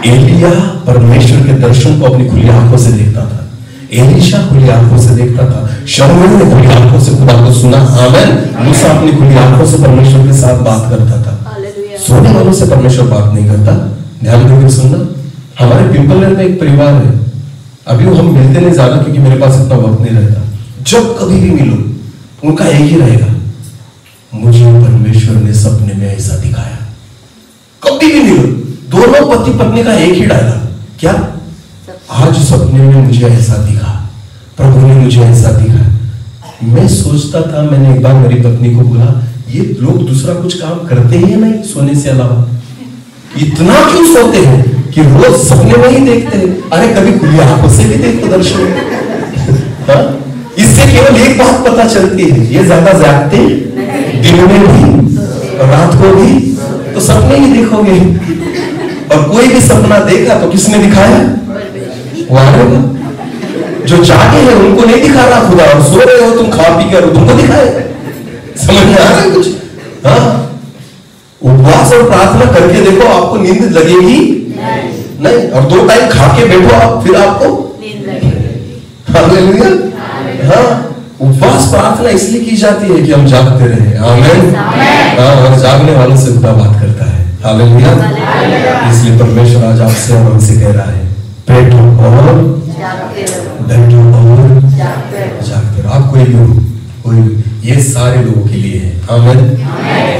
एलिया परमेश्वर के दर्शन को अपनी खुली आंखों से देखता था, एलीशा खुली आंखों से देखता था, शमूएल ने खुली आंखों से खुदा को सुना। आमीन। मूसा अपनी खुली आंखों से परमेश्वर के साथ बात करता था। सोने वालों से परमेश्वर बात नहीं करता। ध्यान देकर सुनना, हमारे पिंपलगढ़ में एक परिवार है, अभी वो हम मिलते नहीं ज्यादा क्योंकि मेरे पास इतना वक्त नहीं रहता। जब कभी भी मिलो उनका एक ही रहेगा, मुझे परमेश्वर ने सपने में ऐसा दिखाया। कभी भी मिलो, दोनों पति पत्नी का एक ही डायलॉग, क्या? आज सपने में मुझे ऐसा दिखा, प्रभु ने मुझे ऐसा दिखा। मैं सोचता था, मैंने एक बार मेरी पत्नी को बोला, ये लोग दूसरा कुछ काम करते ही नहीं सोने से अलावा, इतना क्यों सोते हैं कि रोज सपने में ही देखते हैं? अरे कभी खुली आंखों से भी देखो दर्शन। इससे केवल एक बात पता चलती है, ये ज्यादा जागते दिन में भी रात को भी तो सपने ही देखोगे। और कोई भी सपना देखा तो किसने दिखाया? वो जो जागे हैं उनको नहीं दिखा रहा खुदा, और सो रहे हो तुम खा पी कर तुमको दिखाए। समझ में आ रहा है कुछ? हाँ, उपवास और प्रार्थना करके देखो, आपको नींद लगेगी नहीं, और 2 टाइम खा के बैठो आप, फिर आपको नींद लगेगी। हालेलुया। हाँ, उपवास प्रार्थना इसलिए की जाती है कि हम जागते रहे। आमीन। हाँ, और जागने वालों से खुदा बात करता है। हालेलुया। इसलिए परमेश्वर आज आपसे और हमसे कह रहा है, बैठो और बैठो और जागते रहो। आप कोई भी, ये सारे लोगों के लिए है। आमीन।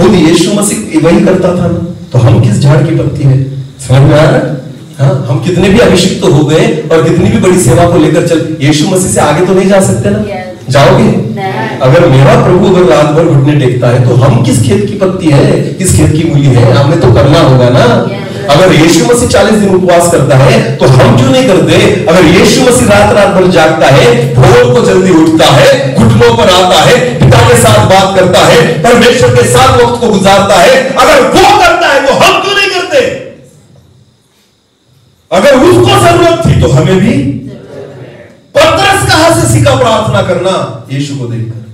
खुद यीशु मसीह वही करता था ना, तो हम किस झाड़ की पत्ती है? समझ में आ रहा है? हाँ, हम कितने भी अभिषिक्त तो हो गए और कितनी भी बड़ी सेवा को लेकर चल, यीशु मसीह से आगे तो नहीं जा सकते ना। जाओगे? अगर मेरा प्रभु अगर रात भर घुटने टेकता है तो हम किस खेत की पत्ती है, किस खेत की मूली है? हमें तो करना होगा ना। अगर यीशु मसीह 40 दिन उपवास करता है तो हम क्यों नहीं करते? अगर यीशु मसीह रात रात भर जागता है, भोर को जल्दी उठता है, घुटनों पर आता है, पिता के साथ बात करता है, परमेश्वर के साथ वक्त को गुजारता है, अगर वो करता है तो हम क्यों नहीं करते? अगर उसको जरूरत थी तो हमें भी। पतरस कहां से सीखा प्रार्थना करना? यीशु को देखकर।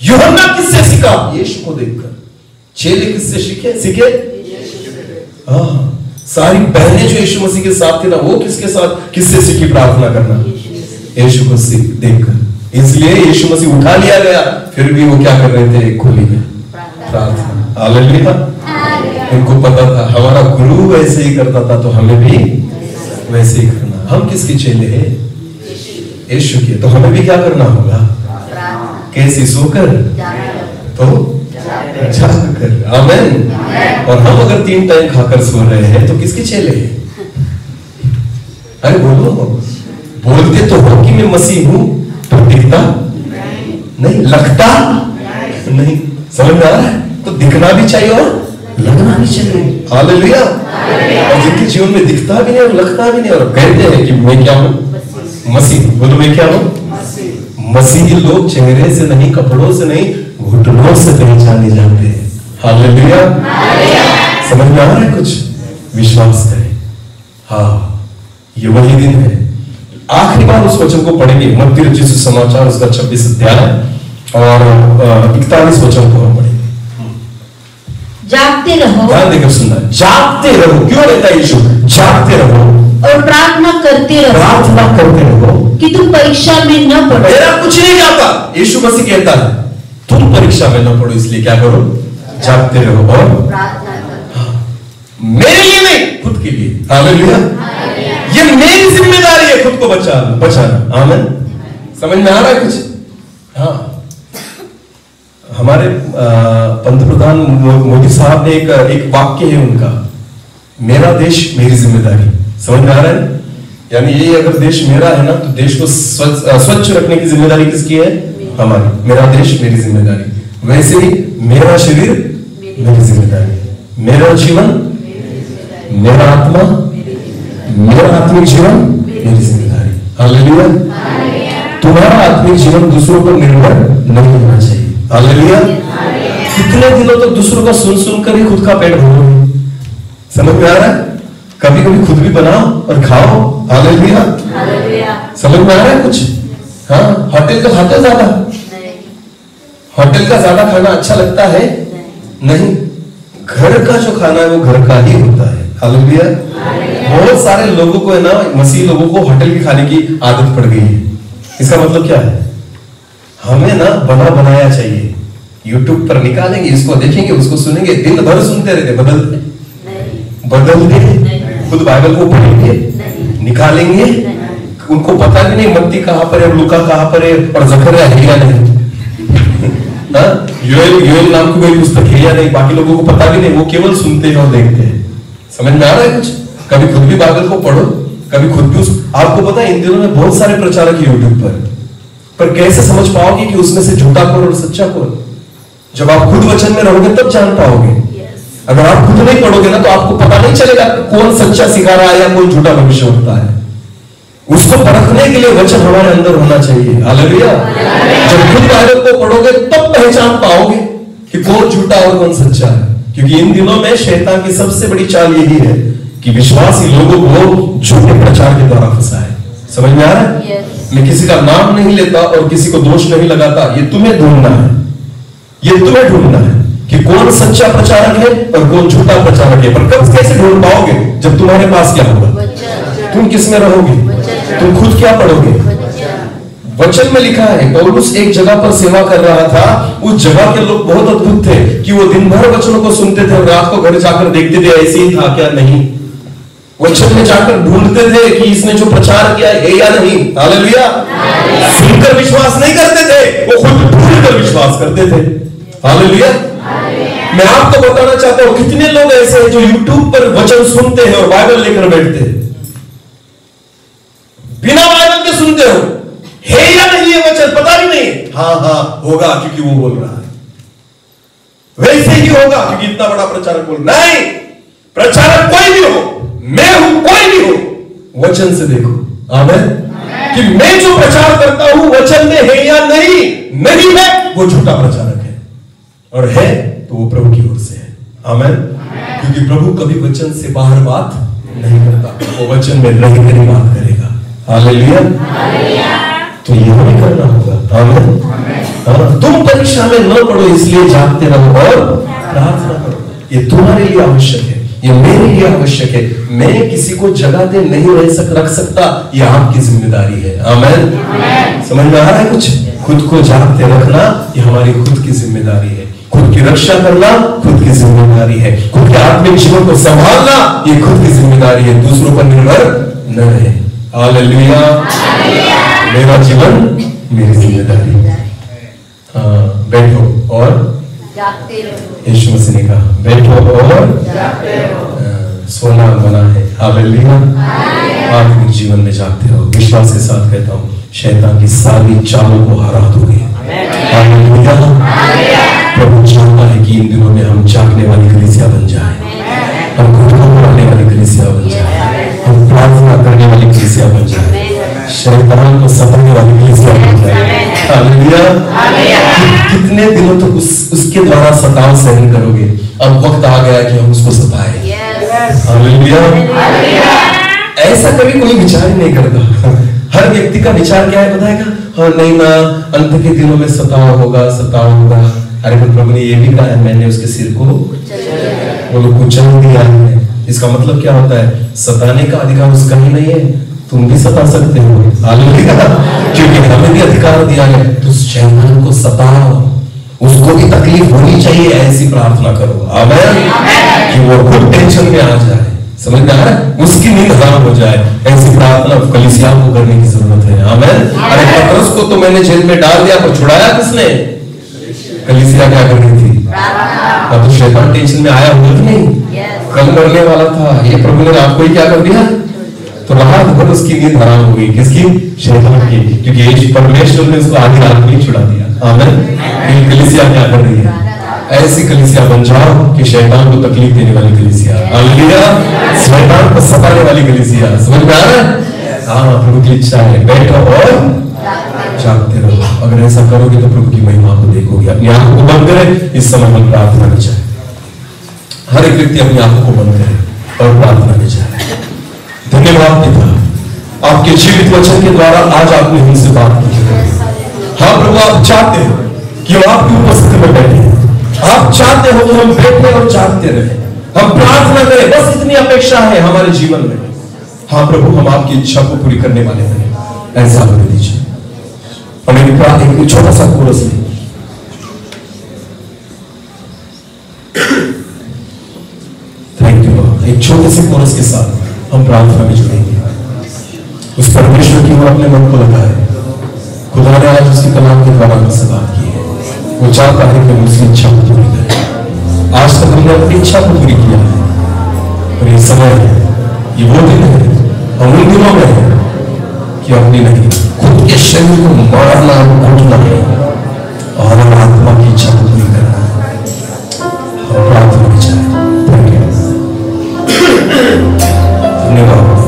यूहन्ना किससे सीखा? यीशु को देखकर। चेले किससे सीखे? हाँ, सारी बहनें जो यीशु मसीह के साथ थी ना, वो किससे सीखी प्रार्थना करना? यीशु को देखकर। इसलिए यीशु मसीह उठा लिया गया, फिर भी वो क्या कर रहे थे? खोली में प्रार्थना। हालेलुया। उनको पता था हमारा गुरु वैसे ही करता था, तो हमें भी वैसे ही करना। हम किसके चेले हैं? यीशु के। तो हमें भी क्या करना होगा? कैसे? सोकर तो जागकर। आमीन। और हम अगर 3 टाइम खाकर सो रहे हैं तो किसके चेले हैं? अरे बोलो, बोलते तो हो कि मैं मसीह हूं, तो दिखता नहीं, लगता नहीं। समझ में आ रहा है? तो दिखना भी चाहिए और लगना भी चाहिए। हालेलुया। और जिनके जीवन में दिखता भी नहीं और लगता भी नहीं और कहते हैं कि मैं क्या हूं? मसीह। बोलो मैं क्या हूं? मसीही लोग चेहरे से नहीं, कपड़ों से नहीं, घुटनों से पहचाने जाते हैं। हालेलुया। समझ में आ रहा है कुछ? विश्वास करें। हाँ, ये वही दिन है। आखिरी बार उस वचन को पढ़ेंगे, मत्ती रचित सुसमाचार उसका 26 अध्याय और 41 वचन को हम पढ़ेंगे। जागते रहो, ध्यान देकर सुनना, जागते रहो। क्यों कहता है यीशु जागते रहो और प्रार्थना करते रहो, प्रार्थना करते रहो कि तुम परीक्षा में न पड़ो। मेरा कुछ नहीं जाता, यीशु मसीह कहता है तुम परीक्षा में न पड़ो, इसलिए क्या करो, जागते रहो और प्रार्थना करो। मेरे लिए नहीं, खुद के लिए। हालेलुया। ये मेरी जिम्मेदारी है खुद को बचाना। आमीन। समझ में आ रहा है कुछ? हाँ, हमारे पंतप्रधान मोदी साहब ने एक वाक्य है उनका, मेरा देश मेरी जिम्मेदारी। समझ में आ रहा है? यानी ये अगर देश मेरा है ना, तो देश को स्वच्छ रखने की जिम्मेदारी किसकी है? हमारी। मेरा देश मेरी जिम्मेदारी। वैसे ही मेरा शरीर मेरी जिम्मेदारी, मेरा जीवन, मेरा आत्मा, मेरा आत्मिक जीवन मेरी जिम्मेदारी। हालेलुया। तुम्हारा आत्मिक जीवन दूसरों पर निर्भर नहीं होना चाहिए। हालेलुया। कितने दिनों तक दूसरों का सुन कर ही खुद का पेट भरोगे? समझ में आ रहा है? कभी कभी खुद भी बनाओ और खाओ। हालेलुया। समझ में आ रहा है कुछ? हाँ, होटल का खाते ज्यादा, होटल का ज्यादा खाना अच्छा लगता है? नहीं। घर का जो खाना है वो घर का ही होता है। हालेलुया। बहुत सारे लोगों को है ना, मसीह लोगों को होटल के खाने की आदत पड़ गई है। इसका मतलब क्या है? हमें ना बना बनाया चाहिए। यूट्यूब पर निकालेंगे, इसको देखेंगे, उसको सुनेंगे, दिन भर सुनते रहते, बदल दे खुद बाइबल को पढ़ेंगे, निकालेंगे, उनको पता भी नहीं मत्ती कहां पर है, लूका कहां पर है और जकरिया है या नहीं। योएल नाम की कोई पुस्तक है या नहीं, बाकी लोगों को पता भी नहीं, वो केवल सुनते हैं और देखते हैं। समझ में आ रहा है कुछ? कभी खुद भी बाइबल को पढ़ो, कभी खुद भी आपको पता है इन दिनों में बहुत सारे प्रचारक है यूट्यूब पर कैसे समझ पाओगे कि उसमें से झूठा कौन और सच्चा कौन? जब आप खुद वचन में रहोगे तब जान पाओगे। अगर आप खुद नहीं पढ़ोगे ना, तो आपको पता नहीं चलेगा कौन सच्चा सिखा रहा है या कौन झूठा भविष्य होता है। उसको परखने के लिए वचन हमारे अंदर होना चाहिए। हालेलुया। जब खुद बाइबल को पढ़ोगे तब पहचान पाओगे कि कौन झूठा और कौन सच्चा है। क्योंकि इन दिनों में शैतान की सबसे बड़ी चाल यही है कि विश्वासी लोगों को झूठे प्रचार के द्वारा फंसाए। समझ में आ रहा है? मैं किसी का नाम नहीं लेता और किसी को दोष नहीं लगाता, ये तुम्हें ढूंढना है, ये तुम्हें ढूंढना है कि कौन सच्चा प्रचारक है और कौन झूठा प्रचारक है। पर कब कैसे ढूंढ पाओगे? जब तुम्हारे पास क्या होगा, तुम किस में रहोगे, तुम खुद क्या पढ़ोगे। वचन में लिखा है पौलुस एक जगह पर सेवा कर रहा था, उस जगह के लोग बहुत अद्भुत थे कि वो दिन भर वचनों को सुनते थे और रात को घर जाकर देखते थे ऐसे ही था क्या नहीं। वचन में जाकर ढूंढते थे कि इसने जो प्रचार किया है या नहीं। हालेलुया। सुनकर विश्वास नहीं करते थे, वो खुद ढूंढकर विश्वास करते थे। हालेलुया। मैं आपको बताना चाहता हूं कितने लोग ऐसे हैं जो यूट्यूब पर वचन सुनते हैं और बाइबल लेकर बैठते हैं, बिना बाइबल के सुनते हो, है या नहीं ये वचन पता भी नहीं। हाँ होगा क्योंकि वो बोल रहा है, वैसे ही होगा क्योंकि इतना बड़ा प्रचारक बोल। नहीं, प्रचारक कोई भी हो, मैं हूं, कोई भी हो, वचन से देखो। आमीन। कि मैं जो प्रचार करता हूं वचन में है या नहीं, नहीं है वो झूठा प्रचारक है, और है तो वो प्रभु की ओर से है। आमीन। क्योंकि प्रभु कभी वचन से बाहर बात नहीं करता, वो वचन में रहकर ही बात करेगा। हालेलुया। तो ये हमें करना होगा। आमीन। तुम परीक्षा में न पड़ो इसलिए जागते रहो और प्रार्थना करो। ये तुम्हारे लिए आवश्यक है, ये मेरे लिए आवश्यक है। मैं किसी को जगह दे नहीं रख सकता, ये आपकी जिम्मेदारी है। आमीन। समझ में आ रहा है कुछ? खुद को जागते रखना ये हमारी खुद की जिम्मेदारी है। खुद की रक्षा करना खुद की जिम्मेदारी है। खुद के आत्मिक जीवन को संभालना ये खुद की जिम्मेदारी है, दूसरों पर निर्भर न रहे। हालेलुया। मेरा जीवन मेरी जिम्मेदारी। हाँ, बैठो और जागते रहो। यीशु मसीह ने कहा बैठो और जागते रहो। सोना बना है। हालेलुया। आत्मिक जीवन में जागते रहो। विश्वास के साथ कहता हूँ शैतान की सारी चालों को हरा दोगे। हालेलुया। प्रभु चाहता है कि इन दिनों में हम जागने वाली कलीसिया बन जाए, हम खुद को पढ़ने वाली कलीसिया बन जाए, हम प्रार्थना करने वाली कलीसिया बन जाए, शैतान को सताने वाली कलीसिया बन जाए। हालेलुया। कितने दिनों तक उसके द्वारा सताव सहन करोगे? अब वक्त आ गया कि हम उसको सताएं। हालेलुया। ऐसा कभी कोई विचार ही नहीं करता। हर व्यक्ति का विचार क्या है बताएगा? हाँ नहीं ना, अंत के दिनों में सताव होगा, सताव होगा। अरे प्रभु ने ये भी कहा है, मैंने उसके सिर को वो कुचल दिया है। इसका मतलब क्या होता है? सताने का अधिकार उसका ही नहीं है, तुम भी सता सकते हो। हालेलुया, क्योंकि हमें भी अधिकार दिया है। तो शैतान को सताओ, उसको भी तकलीफ होनी चाहिए, ऐसी प्रार्थना करो। आमीन, कि वो खुद टेंशन में आ जाए, समझ में आ रहा है? उसकी नींद हराम हो जाए, ऐसी प्रार्थना कलीसिया को करने की जरूरत है। आमीन। अरे पतरस को तो मैंने जेल में डाल दिया, पर छुड़ाया किसने? कलीसिया क्या कर रही थी? अब तो शैतान टेंशन में आया हुआ नहीं, कल मरने वाला था, ये प्रभु ने आपको ही क्या कर दिया? तो रात भर उसकी नींद हराम हो गई। किसकी? शैतान की, क्योंकि परमेश्वर ने उसको आधी रात में छुड़ा दिया। आमीन। कलीसिया क्या कर रही है? ऐसी कलीसिया बन जाओ कि शैतान को तकलीफ देने वाली कलीसिया, हालेलुया, शैतान को सताने वाली कलीसिया। समझ में आ रहा है? हाँ, प्रभु की इच्छा है, बैठो और जागते रहो। अगर ऐसा करोगे तो प्रभु की महिमा को देखोगे। अपनी आंखों को बंद करें, इस समय हम प्रार्थना में जाए। हर एक व्यक्ति अपनी आंखों को बंद करे और प्रार्थना में जाए। धन्यवाद पिता, आपके जीवित वचन के द्वारा आज आपने हमसे बात की है। हाँ प्रभु, आप चाहते हो कि हम आपकी उपस्थिति में बैठे, आप चाहते हो कि हम बैठे और जागते रहे, हम प्रार्थना करें, बस इतनी अपेक्षा है हमारे जीवन में। हाँ प्रभु, हम आपकी इच्छा को पूरी करने वाले हैं, ऐसा होने दीजिए। हमें एक छोटा सा कोरस है, थैंक यू। एक छोटे से कोरस के साथ हम प्रार्थना में जुड़ेंगे। उस परमेश्वर की ओर अपने मन को लगाए। खुदा ने आज उसकी कलाम के द्वारा हमसे बात की है। वो चाहता है कि हम उसकी इच्छा को पूरी करें। आज तक हमने अपनी इच्छा को पूरी किया है, और ये समय है, ये वो दिन है, हम उन दिनों में है कि अपनी नहीं, खुद के शरीर को मारना, घुटना है और आत्मा की इच्छा को पूरी करना है। हम प्रार्थना में जाए। धन्यवाद।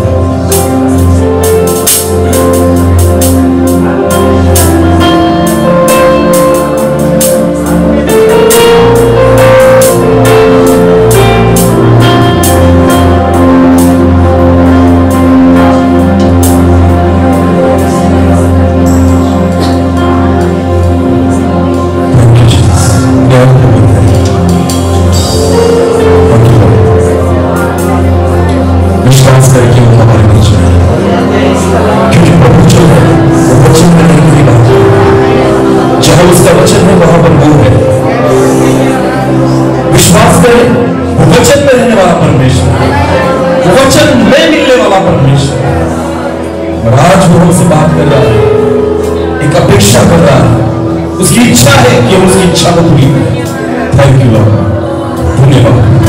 उसकी इच्छा है कि हम उसकी इच्छा को पूरी करें। थैंक यू लॉर्ड, धन्यवाद।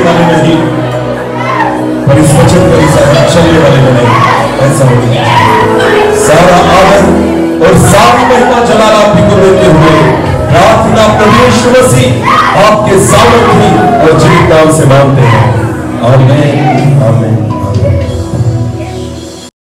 वाले नहीं, पर इस वचन के अनुसार चलने वाले नहीं। ऐसा हो गया। सारा आदर और सारी महिमा जलाल आप ही को देते हुए प्रार्थना प्रभु यीशु मसीह आपके सामर्थ्य और जीवित नाम से मांगते हैं। आमीन आमीन।